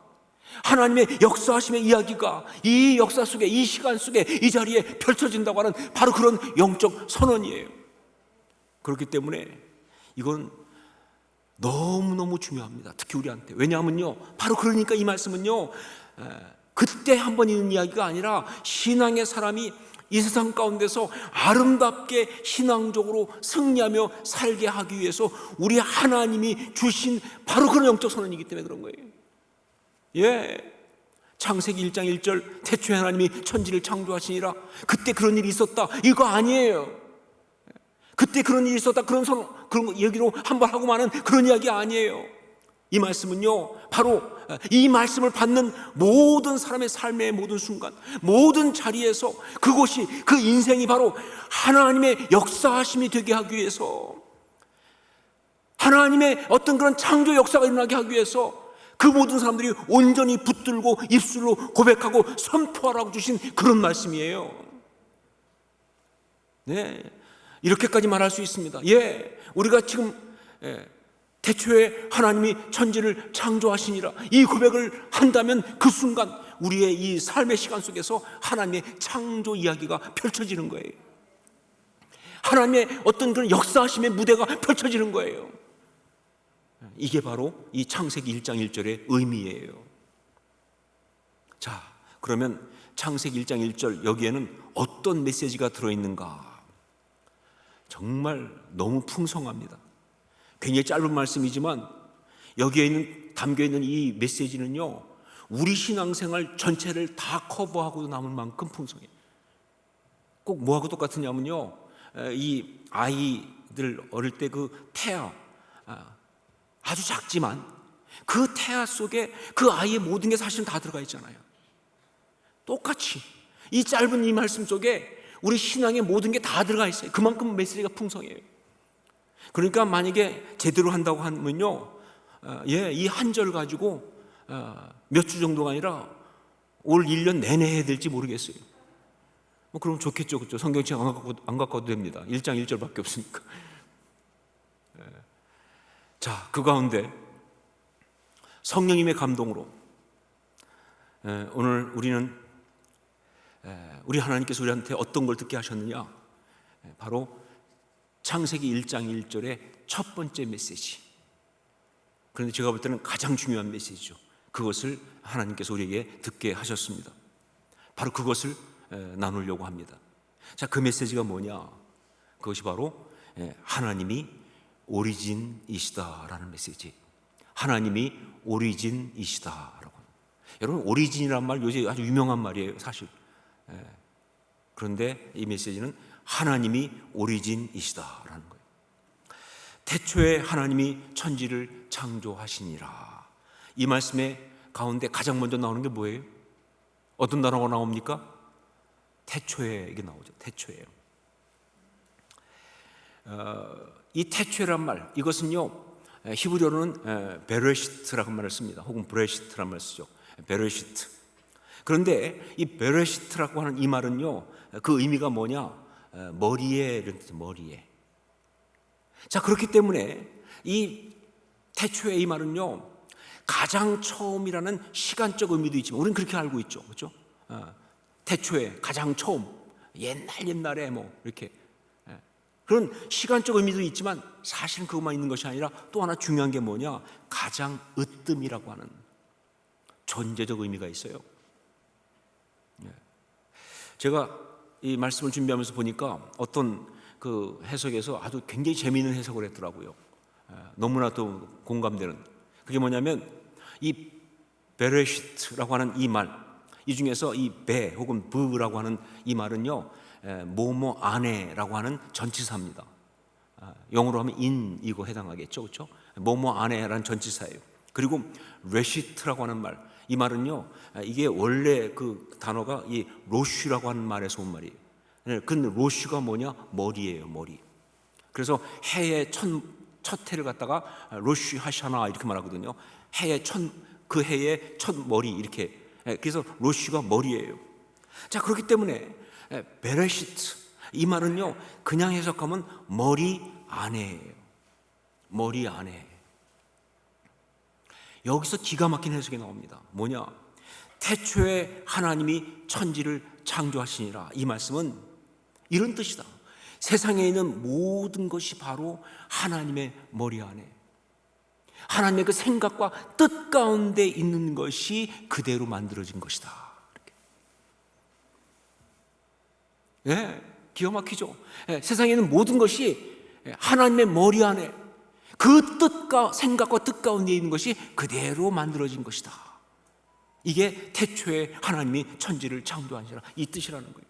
하나님의 역사하심의 이야기가 이 역사 속에, 이 시간 속에, 이 자리에 펼쳐진다고 하는 바로 그런 영적 선언이에요. 그렇기 때문에 이건 너무너무 중요합니다. 특히 우리한테. 왜냐하면요, 바로 그러니까 이 말씀은요, 그때 한 번 있는 이야기가 아니라 신앙의 사람이 이 세상 가운데서 아름답게 신앙적으로 승리하며 살게 하기 위해서 우리 하나님이 주신 바로 그런 영적 선언이기 때문에 그런 거예요. 예, 창세기 1장 1절 태초에 하나님이 천지를 창조하시니라. 그때 그런 일이 있었다, 이거 아니에요. 그때 그런 일이 있었다, 그런 얘기로 한번 하고 마는 그런 이야기 아니에요. 이 말씀은요, 바로 이 말씀을 받는 모든 사람의 삶의 모든 순간, 모든 자리에서 그곳이, 그 인생이 바로 하나님의 역사하심이 되게 하기 위해서, 하나님의 어떤 그런 창조 역사가 일어나게 하기 위해서 그 모든 사람들이 온전히 붙들고 입술로 고백하고 선포하라고 주신 그런 말씀이에요. 네, 이렇게까지 말할 수 있습니다. 예, 우리가 지금 태초에 하나님이 천지를 창조하시니라, 이 고백을 한다면 그 순간 우리의 이 삶의 시간 속에서 하나님의 창조 이야기가 펼쳐지는 거예요. 하나님의 어떤 그런 역사하심의 무대가 펼쳐지는 거예요. 이게 바로 이 창세기 1장 1절의 의미예요. 자, 그러면 창세기 1장 1절 여기에는 어떤 메시지가 들어있는가? 정말 너무 풍성합니다. 굉장히 짧은 말씀이지만 여기에 담겨있는 이 메시지는요, 우리 신앙생활 전체를 다 커버하고 남을 만큼 풍성해요. 꼭 뭐하고 똑같으냐면요, 이 아이들 어릴 때 그 태아, 아주 작지만 그 태아 속에 그 아이의 모든 게 사실은 다 들어가 있잖아요. 똑같이 이 짧은 이 말씀 속에 우리 신앙의 모든 게 다 들어가 있어요. 그만큼 메시지가 풍성해요. 그러니까 만약에 제대로 한다고 하면요, 이 한 절 가지고 몇 주 정도가 아니라 올 1년 내내 해야 될지 모르겠어요. 뭐 그럼 좋겠죠, 그렇죠? 성경책 안 갖고 와도 됩니다. 1장 1절밖에 없으니까. 자, 그 가운데 성령님의 감동으로 오늘 우리는 우리 하나님께서 우리한테 어떤 걸 듣게 하셨느냐? 바로 창세기 1장 1절의 첫 번째 메시지. 그런데 제가 볼 때는 가장 중요한 메시지죠. 그것을 하나님께서 우리에게 듣게 하셨습니다. 바로 그것을 나누려고 합니다. 자, 그 메시지가 뭐냐? 그것이 바로 하나님이 오리진이시다라는 메시지. 하나님이 오리진이시다라고. 여러분, 오리진이란 말 요새 아주 유명한 말이에요, 사실. 그런데 이 메시지는 하나님이 오리진이시다라는 거예요. 태초에 하나님이 천지를 창조하시니라. 이 말씀의 가운데 가장 먼저 나오는 게 뭐예요? 어떤 단어가 나옵니까? 태초에, 이게 나오죠. 태초에. 이 태초란 말, 이것은요, 히브리어로는 베레시트라고 말을 씁니다. 혹은 브레시트라는 말을 쓰죠. 베레시트. 그런데 이 베레시트라고 하는 이 말은요, 그 의미가 뭐냐? 머리에, 이런 뜻, 머리에. 자, 그렇기 때문에 이 태초의 이 말은요, 가장 처음이라는 시간적 의미도 있지만 우리는 그렇게 알고 있죠, 그렇죠? 태초에 가장 처음, 옛날에 뭐 이렇게 그런 시간적 의미도 있지만 사실은 그것만 있는 것이 아니라 또 하나 중요한 게 뭐냐? 가장 으뜸이라고 하는 존재적 의미가 있어요. 제가 이 말씀을 준비하면서 보니까 어떤 그 해석에서 아주 굉장히 재미있는 해석을 했더라고요. 너무나 또 공감되는. 그게 뭐냐면 이 베레시트라고 하는 이 말, 이 중에서 이 베 혹은 브라고 하는 이 말은요, 뭐뭐 안에라고 하는 전치사입니다. 영어로 하면 in이고 해당하겠죠, 그렇죠? 뭐뭐 안에라는 전치사예요. 그리고 레시트라고 하는 말, 이 말은요, 이게 원래 그 단어가 이 로슈라고 하는 말에서 온 말이에요. 근데 로슈가 뭐냐? 머리예요, 머리. 그래서 해의 첫 해를 갖다가 로슈 하샤나 이렇게 말하거든요. 해의 그 해의 첫 머리 이렇게. 그래서 로슈가 머리예요. 자, 그렇기 때문에 베레시트 이 말은요, 그냥 해석하면 머리 안에예요. 머리 안에. 여기서 기가 막힌 해석이 나옵니다. 뭐냐? 태초에 하나님이 천지를 창조하시니라. 이 말씀은 이런 뜻이다. 세상에 있는 모든 것이 바로 하나님의 머리 안에, 하나님의 그 생각과 뜻 가운데 있는 것이 그대로 만들어진 것이다. 기가 막히죠. 세상에 있는 모든 것이 하나님의 머리 안에 그 뜻과 생각과 뜻 가운데 있는 것이 그대로 만들어진 것이다. 이게 태초에 하나님이 천지를 창조하시라 이 뜻이라는 거예요.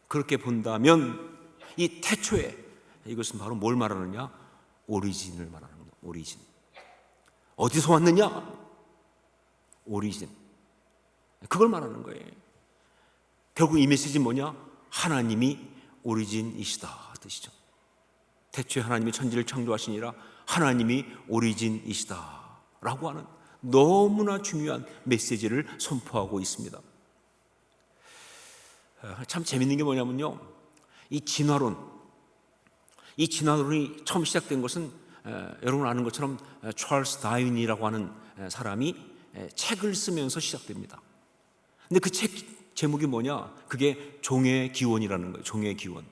그렇게 본다면 이 태초에 이것은 바로 뭘 말하느냐? 오리진을 말하는 거예요. 오리진. 어디서 왔느냐? 오리진. 그걸 말하는 거예요. 결국 이 메시지는 뭐냐? 하나님이 오리진이시다 뜻이죠. 태초에 하나님이 천지를 창조하시니라 하나님이 오리진이시다 라고 하는 너무나 중요한 메시지를 선포하고 있습니다. 참 재밌는 게 뭐냐면요, 이 진화론이 처음 시작된 것은 여러분 아는 것처럼 찰스 다윈이라고 하는 사람이 책을 쓰면서 시작됩니다. 근데 그 책 제목이 뭐냐? 그게 종의 기원이라는 거예요. 종의 기원.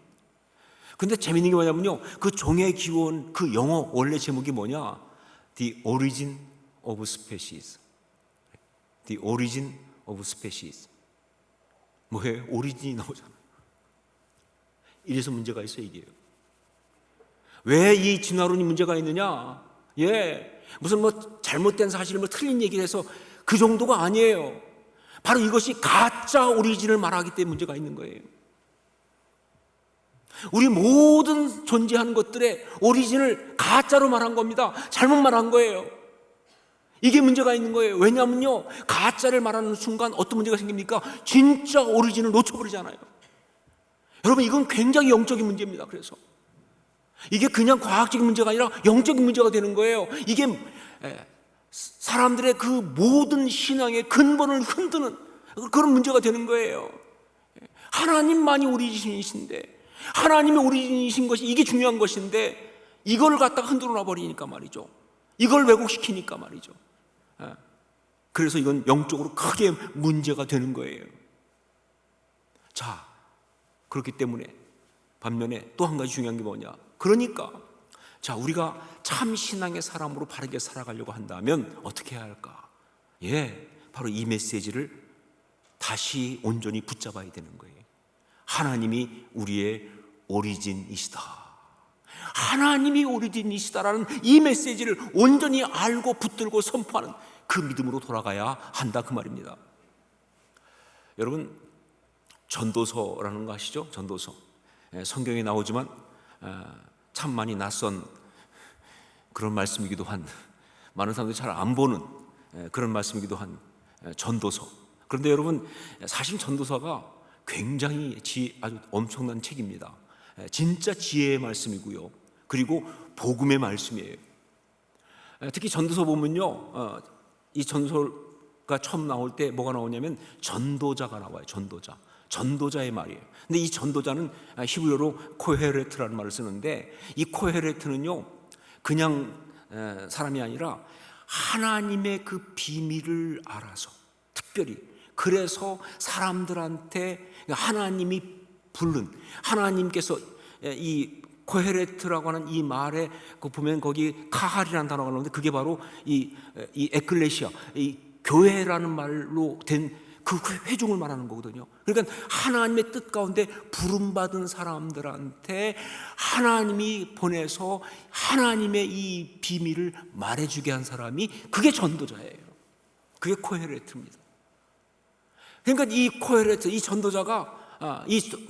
근데 재밌는 게 뭐냐면요, 그 종의 기원 그 영어 원래 제목이 뭐냐? The Origin of Species. The Origin of Species. 뭐예요? 오리진이 나오잖아요. 이래서 문제가 있어요, 이게요. 왜 이 진화론이 문제가 있느냐? 무슨 뭐 잘못된 사실, 뭐 틀린 얘기를 해서 그 정도가 아니에요. 바로 이것이 가짜 오리진을 말하기 때문에 문제가 있는 거예요. 우리 모든 존재하는 것들의 오리진을 가짜로 말한 겁니다. 잘못 말한 거예요. 이게 문제가 있는 거예요. 왜냐하면요, 가짜를 말하는 순간 어떤 문제가 생깁니까? 진짜 오리진을 놓쳐버리잖아요. 여러분, 이건 굉장히 영적인 문제입니다. 그래서 이게 그냥 과학적인 문제가 아니라 영적인 문제가 되는 거예요. 이게 사람들의 그 모든 신앙의 근본을 흔드는 그런 문제가 되는 거예요. 하나님만이 오리진이신데, 하나님의 오리진이신 것이 이게 중요한 것인데, 이걸 갖다가 흔들어 놔버리니까 말이죠. 이걸 왜곡시키니까 말이죠. 그래서 이건 영적으로 크게 문제가 되는 거예요. 자, 그렇기 때문에 반면에 또 한 가지 중요한 게 뭐냐? 그러니까 자, 우리가 참 신앙의 사람으로 바르게 살아가려고 한다면 어떻게 해야 할까? 바로 이 메시지를 다시 온전히 붙잡아야 되는 거예요. 하나님이 우리의 오리진이시다. 하나님이 오리진이시다라는 이 메시지를 온전히 알고 붙들고 선포하는 그 믿음으로 돌아가야 한다 그 말입니다. 여러분, 전도서라는 거 아시죠? 전도서. 성경에 나오지만 참 많이 낯선 그런 말씀이기도 한, 많은 사람들이 잘 안 보는 그런 말씀이기도 한 전도서. 그런데 여러분, 사실 전도서가 굉장히 아주 엄청난 책입니다. 진짜 지혜의 말씀이고요, 그리고 복음의 말씀이에요. 특히 전도서 보면요, 이 전도서가 처음 나올 때 뭐가 나오냐면 전도자가 나와요. 전도자의 말이에요. 근데 이 전도자는 히브리어로 코헤레트라는 말을 쓰는데, 이 코헤레트는요, 그냥 사람이 아니라 하나님의 그 비밀을 알아서 특별히, 그래서 사람들한테 하나님이 부른, 하나님께서 이 코헤레트라고 하는 이 말에 그 보면 거기 카할이라는 단어가 나오는데, 그게 바로 이 에클레시아, 이 교회라는 말로 된 그 회중을 말하는 거거든요. 그러니까 하나님의 뜻 가운데 부름받은 사람들한테 하나님이 보내서 하나님의 이 비밀을 말해주게 한 사람이, 그게 전도자예요. 그게 코헤레트입니다. 그러니까 이 코헤레트, 이 전도자가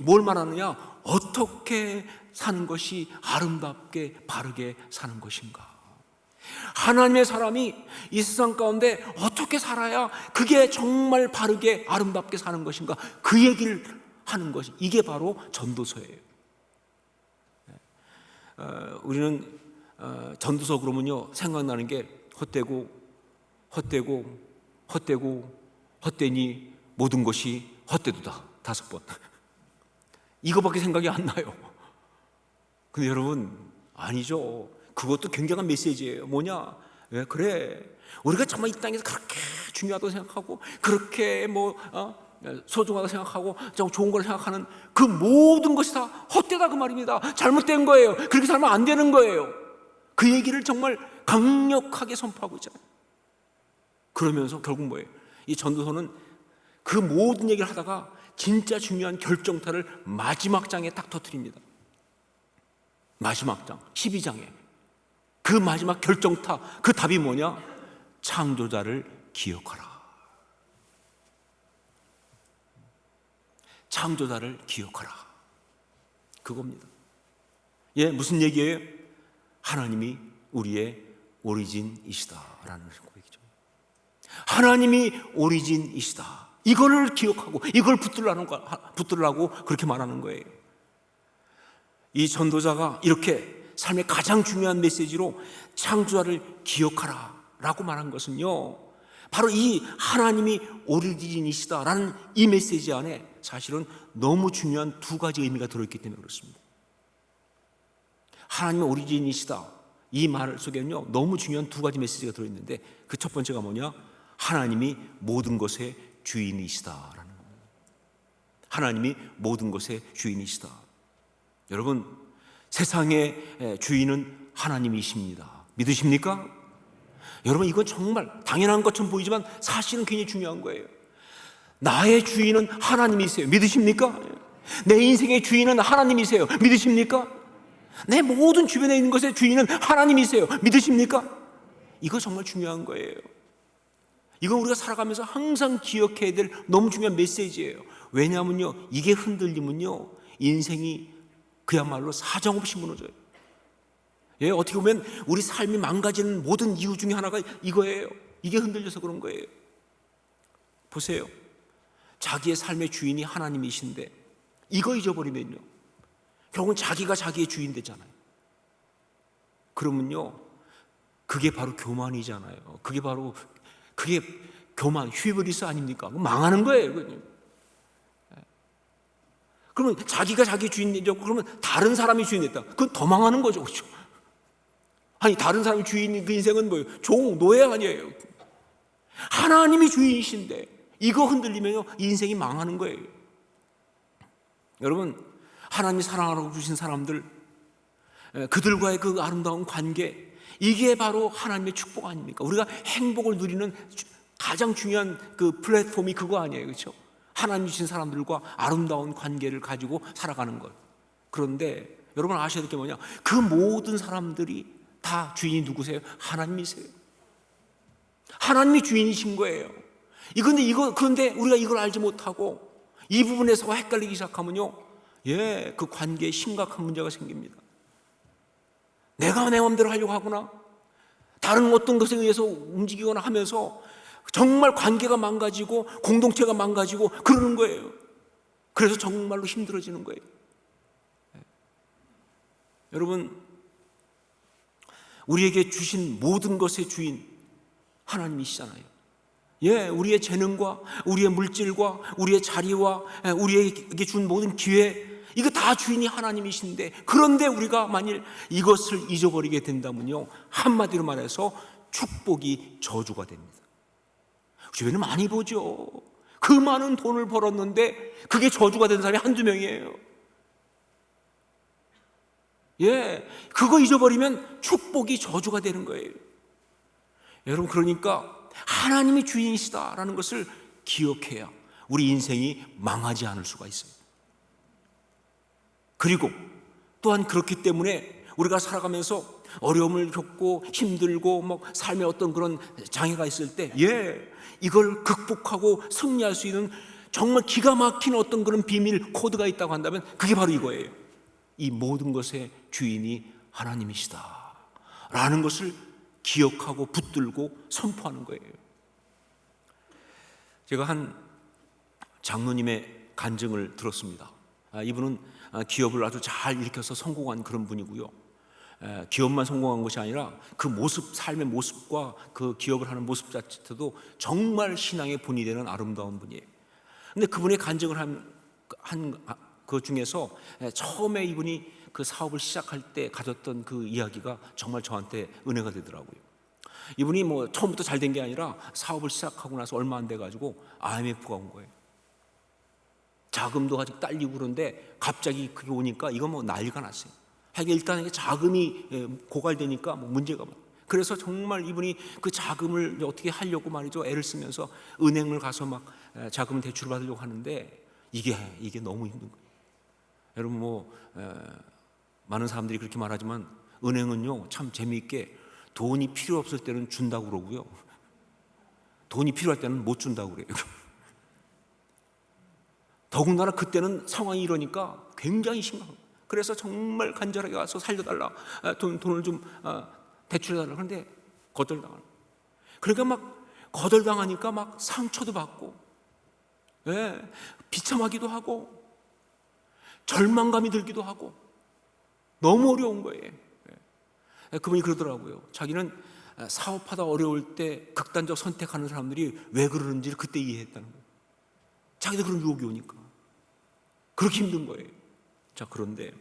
뭘 말하느냐? 어떻게 사는 것이 아름답게 바르게 사는 것인가? 하나님의 사람이 이 세상 가운데 어떻게 살아야 그게 정말 바르게 아름답게 사는 것인가? 그 얘기를 하는 것이, 이게 바로 전도서예요. 우리는 전도서 그러면요, 생각나는 게 헛되니 모든 것이 헛되도다 5번. 이거밖에 생각이 안 나요. 근데 여러분, 아니죠. 그것도 굉장한 메시지예요. 뭐냐? 왜 그래? 우리가 정말 이 땅에서 그렇게 중요하다고 생각하고, 그렇게 소중하다고 생각하고, 좋은 걸 생각하는 그 모든 것이 다 헛되다 그 말입니다. 잘못된 거예요. 그렇게 살면 안 되는 거예요. 그 얘기를 정말 강력하게 선포하고 있잖아요. 그러면서 결국 뭐예요? 이 전도서는 그 모든 얘기를 하다가 진짜 중요한 결정타를 마지막 장에 딱 터뜨립니다. 마지막 장 12장에 그 마지막 결정타, 그 답이 뭐냐? 창조자를 기억하라. 창조자를 기억하라. 그겁니다. 예, 무슨 얘기예요? 하나님이 우리의 오리진이시다라는 고백이죠. 하나님이 오리진이시다. 이거를 기억하고 이걸 붙들라고 그렇게 말하는 거예요. 이 전도자가 이렇게 삶의 가장 중요한 메시지로 창조자를 기억하라라고 말한 것은요, 바로 이 하나님이 오리진이시다라는 이 메시지 안에 사실은 너무 중요한 두 가지 의미가 들어있기 때문에 그렇습니다. 하나님의 오리진이시다, 이 말 속에는요 너무 중요한 두 가지 메시지가 들어있는데, 그 첫 번째가 뭐냐? 하나님이 모든 것의 주인이시다라는 겁니다. 하나님이 모든 것의 주인이시다. 여러분, 세상의 주인은 하나님이십니다. 믿으십니까? 여러분, 이건 정말 당연한 것처럼 보이지만 사실은 굉장히 중요한 거예요. 나의 주인은 하나님이세요. 믿으십니까? 내 인생의 주인은 하나님이세요. 믿으십니까? 내 모든 주변에 있는 것의 주인은 하나님이세요. 믿으십니까? 이거 정말 중요한 거예요. 이건 우리가 살아가면서 항상 기억해야 될 너무 중요한 메시지예요. 왜냐하면요, 이게 흔들리면요 인생이 그야말로 사정없이 무너져요. 예, 어떻게 보면 우리 삶이 망가지는 모든 이유 중에 하나가 이거예요. 이게 흔들려서 그런 거예요. 보세요, 자기의 삶의 주인이 하나님이신데 이거 잊어버리면요 결국은 자기가 자기의 주인 되잖아요. 그러면요 그게 바로 교만이잖아요. 그게 교만, 휘브리스 아닙니까? 망하는 거예요. 그러면 자기가 자기 주인 되고 그러면 다른 사람이 주인 됐다. 그건 더 망하는 거죠. 그렇죠? 아니, 다른 사람이 주인인 그 인생은 뭐예요? 종, 노예 아니에요. 하나님이 주인이신데 이거 흔들리면요 인생이 망하는 거예요. 여러분, 하나님이 사랑하라고 주신 사람들, 그들과의 그 아름다운 관계, 이게 바로 하나님의 축복 아닙니까? 우리가 행복을 누리는 가장 중요한 그 플랫폼이 그거 아니에요. 그렇죠? 하나님 주신 사람들과 아름다운 관계를 가지고 살아가는 것. 그런데 여러분 아셔야 될 게 뭐냐? 그 모든 사람들이 다 주인이 누구세요? 하나님이세요. 하나님이 주인이신 거예요. 그런데 우리가 이걸 알지 못하고 이 부분에서 헷갈리기 시작하면요, 예, 그 관계에 심각한 문제가 생깁니다. 내가 내 마음대로 하려고 하거나 다른 어떤 것에 의해서 움직이거나 하면서 정말 관계가 망가지고 공동체가 망가지고 그러는 거예요. 그래서 정말로 힘들어지는 거예요. 여러분, 우리에게 주신 모든 것의 주인 하나님이시잖아요. 예, 우리의 재능과 우리의 물질과 우리의 자리와 우리에게 준 모든 기회, 이거 다 주인이 하나님이신데, 그런데 우리가 만일 이것을 잊어버리게 된다면요, 한마디로 말해서 축복이 저주가 됩니다. 주변에 많이 보죠. 그 많은 돈을 벌었는데 그게 저주가 된 사람이 한두 명이에요. 예, 그거 잊어버리면 축복이 저주가 되는 거예요. 여러분, 그러니까 하나님이 주인이시다라는 것을 기억해야 우리 인생이 망하지 않을 수가 있어요. 그리고 또한 그렇기 때문에 우리가 살아가면서 어려움을 겪고 힘들고 삶에 어떤 그런 장애가 있을 때, 예, 이걸 극복하고 승리할 수 있는 정말 기가 막힌 어떤 그런 비밀 코드가 있다고 한다면 그게 바로 이거예요. 이 모든 것의 주인이 하나님이시다 라는 것을 기억하고 붙들고 선포하는 거예요. 제가 한 장로님의 간증을 들었습니다. 이분은 기업을 아주 잘 일으켜서 성공한 그런 분이고요. 기업만 성공한 것이 아니라 그 모습, 삶의 모습과 그 기업을 하는 모습 자체도 정말 신앙의 본이 되는 아름다운 분이에요. 근데 그분의 간증을 한 그 중에서 처음에 이분이 그 사업을 시작할 때 가졌던 그 이야기가 정말 저한테 은혜가 되더라고요. 이분이 처음부터 잘 된 게 아니라 사업을 시작하고 나서 얼마 안 돼가지고 IMF가 온 거예요. 자금도 아직 딸리고 그런데 갑자기 그게 오니까 이거 난리가 났어요. 일단 자금이 고갈되니까 문제가 많아요. 그래서 정말 이분이 그 자금을 어떻게 하려고 말이죠, 애를 쓰면서 은행을 가서 자금 대출을 받으려고 하는데 이게 너무 힘든 거예요. 여러분 많은 사람들이 그렇게 말하지만 은행은요 참 재미있게 돈이 필요 없을 때는 준다고 그러고요, 돈이 필요할 때는 못 준다고 그래요. 더군다나 그때는 상황이 이러니까 굉장히 심각해요. 그래서 정말 간절하게 와서 살려달라, 돈을 좀 대출해달라. 그런데 거절당하는. 그러니까 막 거절당하니까 막 상처도 받고, 비참하기도 하고, 절망감이 들기도 하고, 너무 어려운 거예요. 그분이 그러더라고요. 자기는 사업하다 어려울 때 극단적 선택하는 사람들이 왜 그러는지를 그때 이해했다는 거예요. 자기도 그런 유혹이 오니까 그렇게 힘든 거예요. 자, 그런데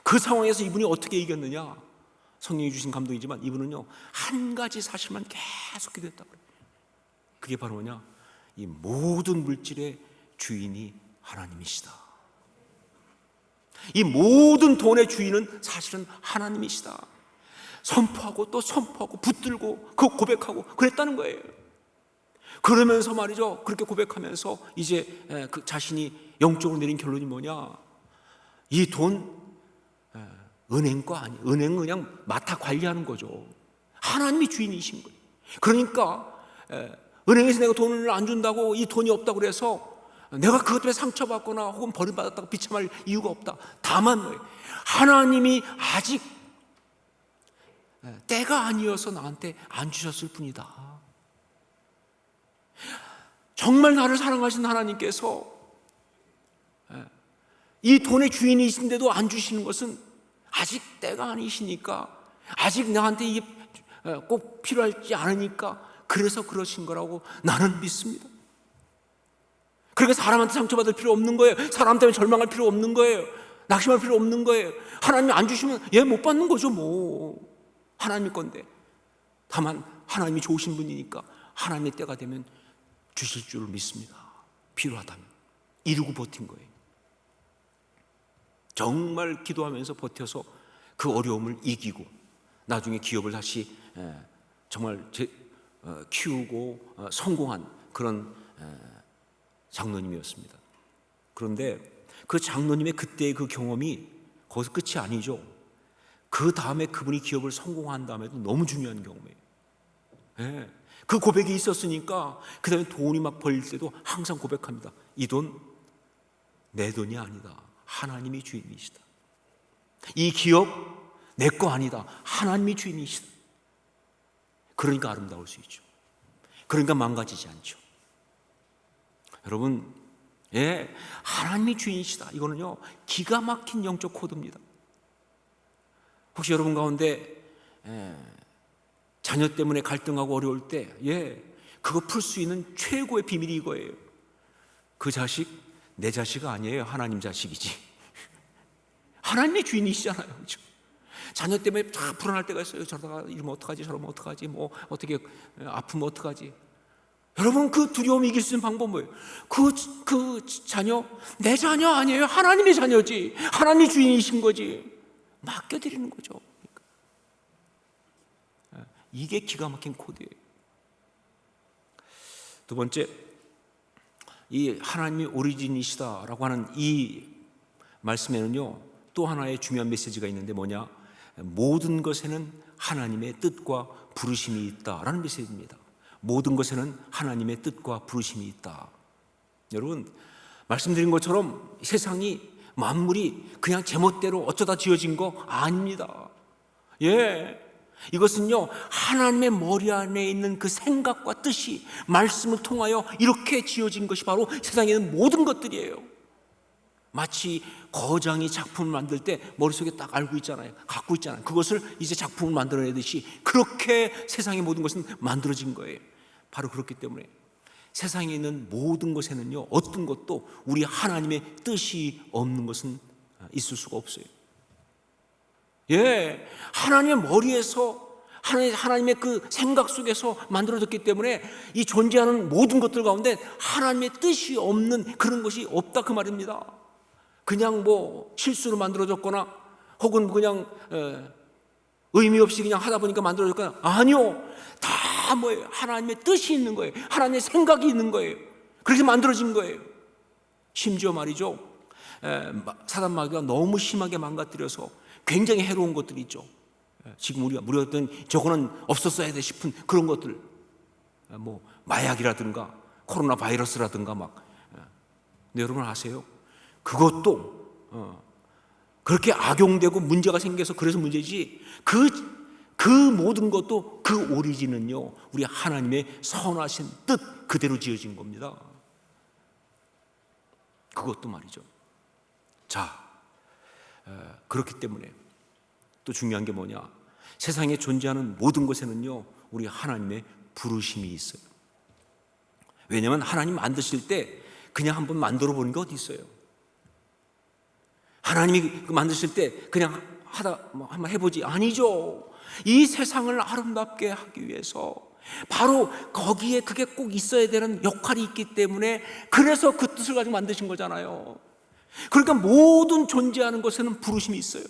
그 상황에서 이분이 어떻게 이겼느냐? 성령이 주신 감동이지만 이분은요 한 가지 사실만 계속 기도했다고 그래요. 그게 바로 뭐냐? 이 모든 물질의 주인이 하나님이시다. 이 모든 돈의 주인은 사실은 하나님이시다. 선포하고 또 선포하고 붙들고 그 고백하고 그랬다는 거예요. 그러면서 말이죠, 그렇게 고백하면서 이제 그 자신이 영적으로 내린 결론이 뭐냐? 이 돈 은행 거 아니에요. 은행은 그냥 맡아 관리하는 거죠. 하나님이 주인이신 거예요. 그러니까 은행에서 내가 돈을 안 준다고 이 돈이 없다고 그래서 내가 그것 때문에 상처받거나 혹은 버림받았다고 비참할 이유가 없다. 다만 뭐예요? 하나님이 아직 때가 아니어서 나한테 안 주셨을 뿐이다. 정말 나를 사랑하신 하나님께서 이 돈의 주인이신데도 안 주시는 것은 아직 때가 아니시니까, 아직 나한테 이게 꼭 필요하지 않으니까 그래서 그러신 거라고 나는 믿습니다. 그러니까 사람한테 상처받을 필요 없는 거예요. 사람 때문에 절망할 필요 없는 거예요. 낙심할 필요 없는 거예요. 하나님이 안 주시면 얘 못 받는 거죠 뭐. 하나님 건데. 다만 하나님이 좋으신 분이니까 하나님의 때가 되면 주실 줄 믿습니다. 필요하다면. 이루고 버틴 거예요. 정말 기도하면서 버텨서 그 어려움을 이기고 나중에 기업을 다시 정말 키우고 성공한 그런 장로님이었습니다. 그런데 그 장로님의 그때의 그 경험이 거기서 끝이 아니죠. 그 다음에 그분이 기업을 성공한 다음에도 너무 중요한 경험이에요. 그 고백이 있었으니까 그 다음에 돈이 막 벌릴 때도 항상 고백합니다. 이 돈 내 돈이 아니다. 하나님이 주인이시다. 이 기업 내 거 아니다. 하나님이 주인이시다. 그러니까 아름다울 수 있죠. 그러니까 망가지지 않죠. 여러분, 하나님이 주인이시다. 이거는요 기가 막힌 영적 코드입니다. 혹시 여러분 가운데 자녀 때문에 갈등하고 어려울 때 그거 풀 수 있는 최고의 비밀이 이거예요. 그 자식 내 자식 아니에요. 하나님 자식이지. 하나님의 주인이시잖아요. 그렇죠? 자녀 때문에 다 불안할 때가 있어요. 저러다가 이러면 어떡하지, 저러면 어떡하지, 뭐 어떻게 아프면 어떡하지. 여러분, 그 두려움 이길 수 있는 방법은 뭐예요? 그 자녀 내 자녀 아니에요. 하나님의 자녀지. 하나님이 주인이신 거지. 맡겨드리는 거죠. 이게 기가 막힌 코드예요. 두 번째, 이 하나님이 오리진이시다라고 하는 이 말씀에는요 또 하나의 중요한 메시지가 있는데 뭐냐? 모든 것에는 하나님의 뜻과 부르심이 있다라는 메시지입니다. 모든 것에는 하나님의 뜻과 부르심이 있다. 여러분, 말씀드린 것처럼 세상이 만물이 그냥 제멋대로 어쩌다 지어진 거 아닙니다. 이것은요 하나님의 머리 안에 있는 그 생각과 뜻이 말씀을 통하여 이렇게 지어진 것이 바로 세상에 있는 모든 것들이에요. 마치 거장이 작품을 만들 때 머릿속에 딱 알고 있잖아요. 갖고 있잖아요. 그것을 이제 작품을 만들어내듯이 그렇게 세상의 모든 것은 만들어진 거예요. 바로 그렇기 때문에 세상에 있는 모든 것에는요 어떤 것도 우리 하나님의 뜻이 없는 것은 있을 수가 없어요. 하나님의 머리에서 하나님의 그 생각 속에서 만들어졌기 때문에 이 존재하는 모든 것들 가운데 하나님의 뜻이 없는 그런 것이 없다 그 말입니다. 그냥 뭐 실수로 만들어졌거나 혹은 그냥 의미 없이 그냥 하다 보니까 만들어졌거나 아니요. 다 뭐예요? 하나님의 뜻이 있는 거예요. 하나님의 생각이 있는 거예요. 그렇게 만들어진 거예요. 심지어 말이죠, 사단 마귀가 너무 심하게 망가뜨려서 굉장히 해로운 것들이 있죠. 지금 우리가 어떤 저거는 없었어야 돼 싶은 그런 것들, 뭐 마약이라든가 코로나 바이러스라든가 막. 근데 여러분 아세요? 그것도 그렇게 악용되고 문제가 생겨서 그래서 문제지, 그 모든 것도 그 오리진은요, 우리 하나님의 선하신 뜻 그대로 지어진 겁니다. 그것도 말이죠. 자, 그렇기 때문에 또 중요한 게 뭐냐, 세상에 존재하는 모든 것에는요, 우리 하나님의 부르심이 있어요. 왜냐하면 하나님 만드실 때 그냥 한번 만들어 보는 게 어디 있어요? 하나님이 만드실 때 그냥 한번 해보지, 아니죠. 이 세상을 아름답게 하기 위해서 바로 거기에 그게 꼭 있어야 되는 역할이 있기 때문에, 그래서 그 뜻을 가지고 만드신 거잖아요. 그러니까 모든 존재하는 것에는 부르심이 있어요.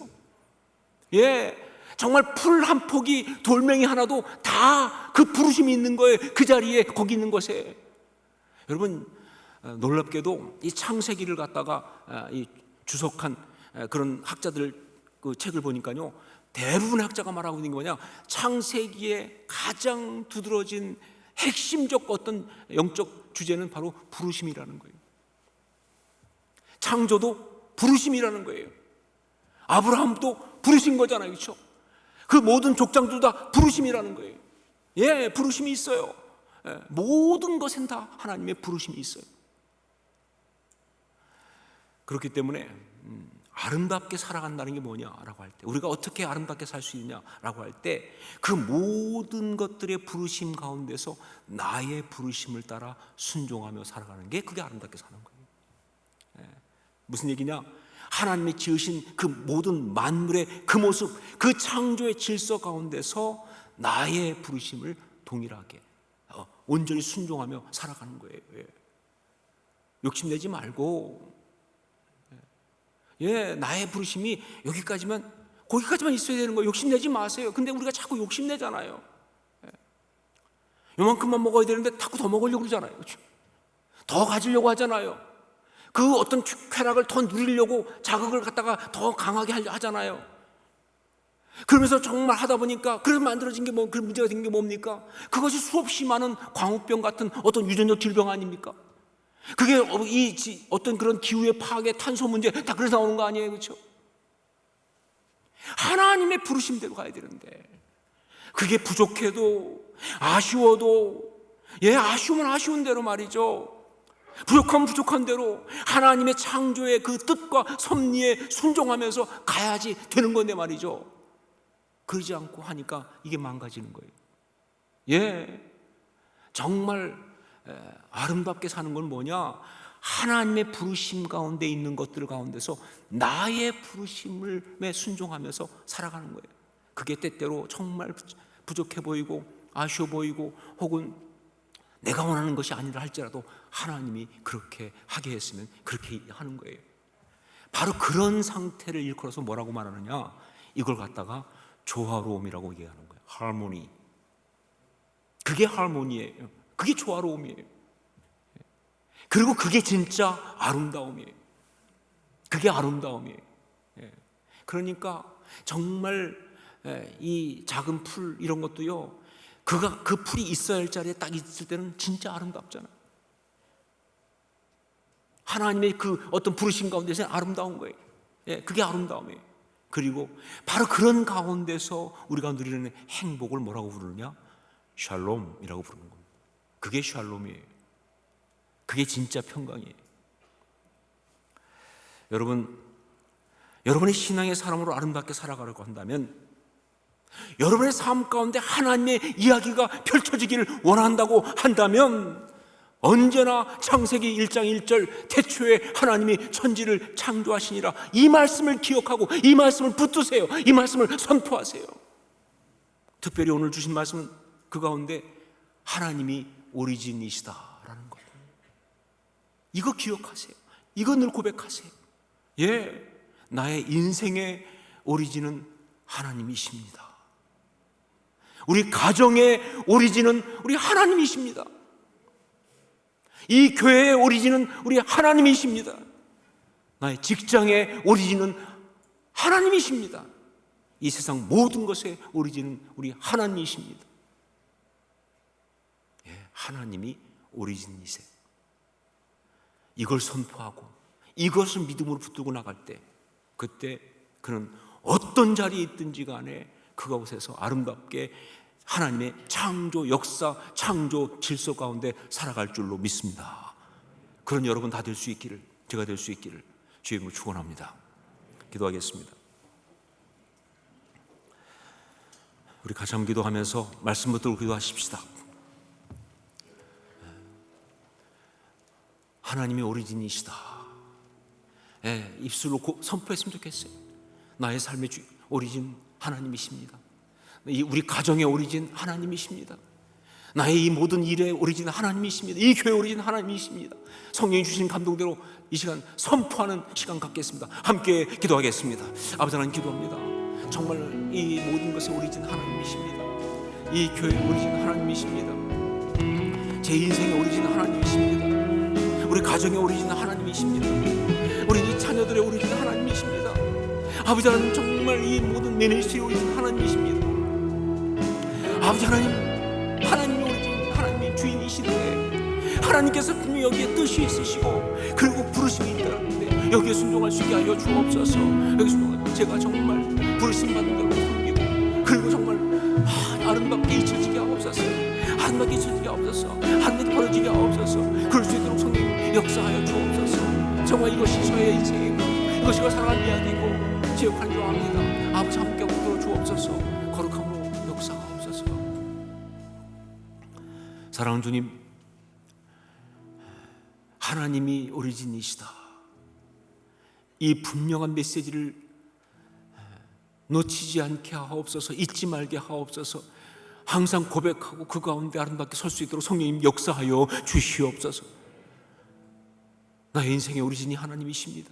정말 풀 한 폭이, 돌멩이 하나도 다 그 부르심이 있는 거예요. 그 자리에, 거기 있는 것에. 여러분, 놀랍게도 이 창세기를 갖다가 이 주석한 그런 학자들 그 책을 보니까요, 대부분의 학자가 말하고 있는 게 뭐냐, 창세기의 가장 두드러진 핵심적 어떤 영적 주제는 바로 부르심이라는 거예요. 창조도 부르심이라는 거예요. 아브라함도 부르신 거잖아요, 그렇죠? 그 모든 족장도 다 부르심이라는 거예요. 부르심이 있어요. 모든 것엔 다 하나님의 부르심이 있어요. 그렇기 때문에 아름답게 살아간다는 게 뭐냐라고 할 때, 우리가 어떻게 아름답게 살 수 있냐라고 할 때, 그 모든 것들의 부르심 가운데서 나의 부르심을 따라 순종하며 살아가는 게, 그게 아름답게 사는 거예요. 무슨 얘기냐? 하나님이 지으신 그 모든 만물의 그 모습, 그 창조의 질서 가운데서 나의 부르심을 동일하게 온전히 순종하며 살아가는 거예요. 욕심내지 말고, 나의 부르심이 여기까지만, 거기까지만 있어야 되는 거예요. 욕심내지 마세요. 근데 우리가 자꾸 욕심내잖아요. 요만큼만 먹어야 되는데 자꾸 더 먹으려고 그러잖아요. 그렇죠? 더 가지려고 하잖아요. 그 어떤 쾌락을 더 누리려고 자극을 갖다가 더 강하게 하잖아요. 그러면서 정말 하다 보니까, 그래서 만들어진 게 그 문제가 된 게 뭡니까? 그것이 수없이 많은 광우병 같은 어떤 유전적 질병 아닙니까? 그게 어떤 그런 기후의 파괴, 탄소 문제 다 그래서 나오는 거 아니에요, 그렇죠? 하나님의 부르심대로 가야 되는데, 그게 부족해도, 아쉬워도, 아쉬우면 아쉬운 대로 말이죠. 부족하면 부족한 대로 하나님의 창조의 그 뜻과 섭리에 순종하면서 가야지 되는 건데 말이죠. 그러지 않고 하니까 이게 망가지는 거예요. 정말 아름답게 사는 건 뭐냐? 하나님의 부르심 가운데 있는 것들 가운데서 나의 부르심에 순종하면서 살아가는 거예요. 그게 때때로 정말 부족해 보이고 아쉬워 보이고, 혹은 내가 원하는 것이 아니라 할지라도 하나님이 그렇게 하게 했으면 그렇게 하는 거예요. 바로 그런 상태를 일컬어서 뭐라고 말하느냐? 이걸 갖다가 조화로움이라고 얘기하는 거예요. 하모니. 그게 하모니예요. 그게 조화로움이에요. 그리고 그게 진짜 아름다움이에요. 그게 아름다움이에요. 그러니까 정말 이 작은 풀 이런 것도요, 그 풀이 있어야 할 자리에 딱 있을 때는 진짜 아름답잖아요. 하나님의 그 어떤 부르심 가운데서는 아름다운 거예요. 그게 아름다움이에요. 그리고 바로 그런 가운데서 우리가 누리는 행복을 뭐라고 부르느냐? 샬롬이라고 부르는 겁니다. 그게 샬롬이에요. 그게 진짜 평강이에요. 여러분의 신앙의 사람으로 아름답게 살아가려고 한다면, 여러분의 삶 가운데 하나님의 이야기가 펼쳐지기를 원한다고 한다면, 언제나 창세기 1장 1절 태초에 하나님이 천지를 창조하시니라, 이 말씀을 기억하고 이 말씀을 붙드세요. 이 말씀을 선포하세요. 특별히 오늘 주신 말씀은 그 가운데 하나님이 오리진이시다라는 것, 이거 기억하세요. 이거 늘 고백하세요. 나의 인생의 오리진은 하나님이십니다. 우리 가정의 오리진은 우리 하나님이십니다. 이 교회의 오리진은 우리 하나님이십니다. 나의 직장의 오리진은 하나님이십니다. 이 세상 모든 것의 오리진은 우리 하나님이십니다. 하나님이 오리진이세요. 이걸 선포하고 이것을 믿음으로 붙들고 나갈 때, 그때 그는 어떤 자리에 있든지 간에 그곳에서 아름답게 하나님의 창조 역사, 창조 질서 가운데 살아갈 줄로 믿습니다. 그런 여러분 다 될 수 있기를, 제가 될 수 있기를 주의 이름으로 축원합니다. 기도하겠습니다. 우리 같이 한번 기도하면서 말씀 붙들고 기도하십시다. 하나님의 오리진이시다. 입술로 선포했으면 좋겠어요. 나의 삶의 오리진 하나님이십니다. 우리 가정의 오리진 하나님이십니다. 나의 이 모든 일의 오리진 하나님이십니다. 이 교회 오리진 하나님이십니다. 성령이 주신 감동대로 이 시간 선포하는 시간 갖겠습니다. 함께 기도하겠습니다. 아버지 하나님 기도합니다. 정말 이 모든 것의 오리진 하나님이십니다. 이 교회의 오리진 하나님이십니다. 제 인생의 오리진 하나님이십니다. 우리 가정의 오리진 하나님이십니다. 우리 이 자녀들의 오리진 하나님이십니다. 아버지 하나님 정말 이 모든 미니스트리 오리진 하나님이십니다. 아버지 하나님, 하나님의 오리진 하나님의 주인이시되 하나님께서 분명히 여기에 뜻이 있으시고 그리고 부르심이 있다는데 여기에 순종할 수 있게 하여 주옵소서. 여기 순종할 제가 정말 부르심 받은 대로 섬기고 그리고 정말 아름답게 잊혀지게 하옵소서. 아름답게 잊혀지게 하옵소서. 아름답게 벌어지게 하옵소서. 그럴 수 있도록 성령 역사하여 주옵소서. 정말 이것이 저의 인생이고 이것이 저 사랑하는 이야기고 제 역할인 줄 압니다. 아버지 함께 붙들어 주옵소서. 거룩함으로 역사하옵소서. 사랑하는 주님, 하나님이 오리진이시다. 이 분명한 메시지를 놓치지 않게 하옵소서. 잊지 말게 하옵소서. 항상 고백하고 그 가운데 아름답게 설 수 있도록 성령님 역사하여 주시옵소서. 나의 인생의 오리진이 하나님이십니다.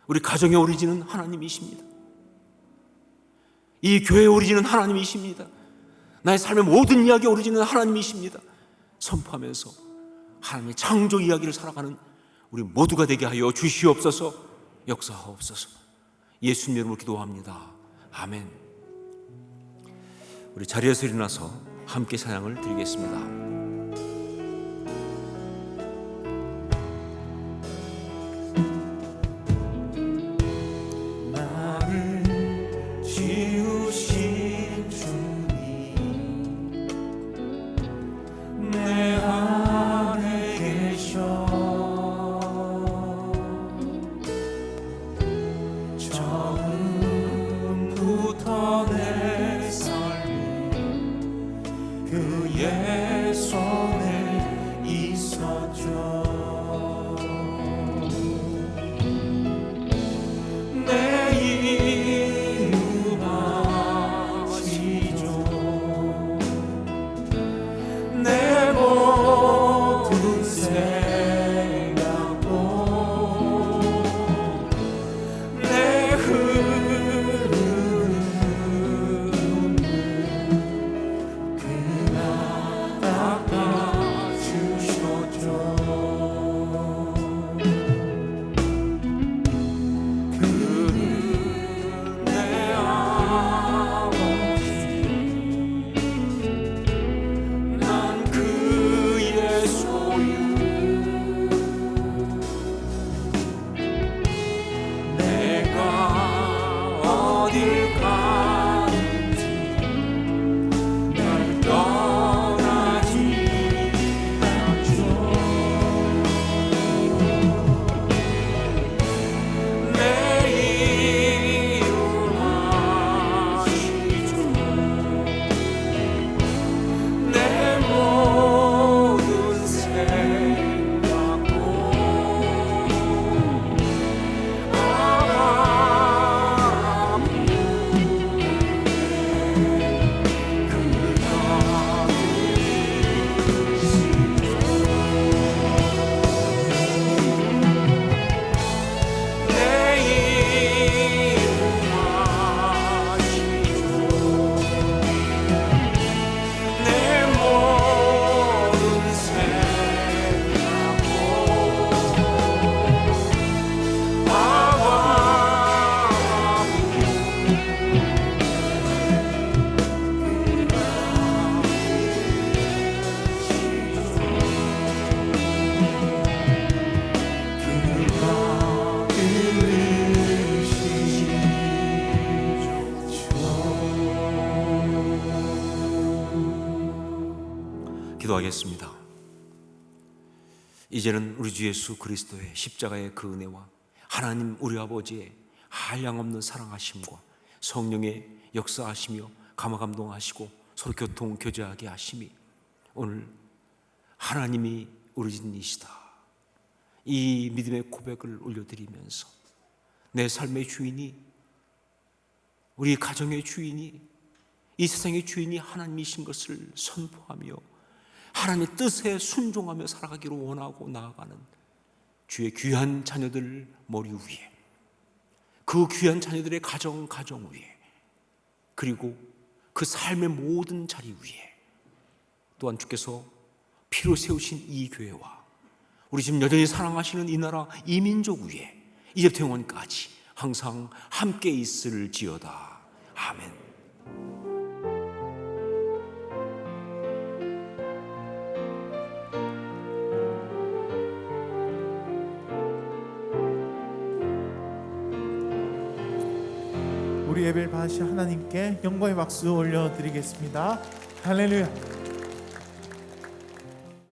우리 가정의 오리진은 하나님이십니다. 이 교회의 오리진은 하나님이십니다. 나의 삶의 모든 이야기의 오리진은 하나님이십니다. 선포하면서 하나님의 창조 이야기를 살아가는 우리 모두가 되게 하여 주시옵소서. 역사하옵소서. 예수님 이름으로 기도합니다. 아멘. 우리 자리에서 일어나서 함께 찬양을 드리겠습니다. 난 기도하겠습니다. 이제는 우리 주 예수 그리스도의 십자가의 그 은혜와 하나님 우리 아버지의 한량없는 사랑하심과 성령의 역사하시며 감화감동하시고 서로 교통 교제하게 하심이 오늘 하나님이 오리진이시다, 이 믿음의 고백을 올려드리면서 내 삶의 주인이, 우리 가정의 주인이, 이 세상의 주인이 하나님이신 것을 선포하며 하나님의 뜻에 순종하며 살아가기로 원하고 나아가는 주의 귀한 자녀들 머리 위에, 그 귀한 자녀들의 가정 위에, 그리고 그 삶의 모든 자리 위에, 또한 주께서 피로 세우신 이 교회와 우리 지금 여전히 사랑하시는 이 나라 이 민족 위에 이제부터 영원까지 항상 함께 있을지어다. 아멘. 우리 예배를 받으신 하나님께 영광의 박수 올려드리겠습니다. 할렐루야.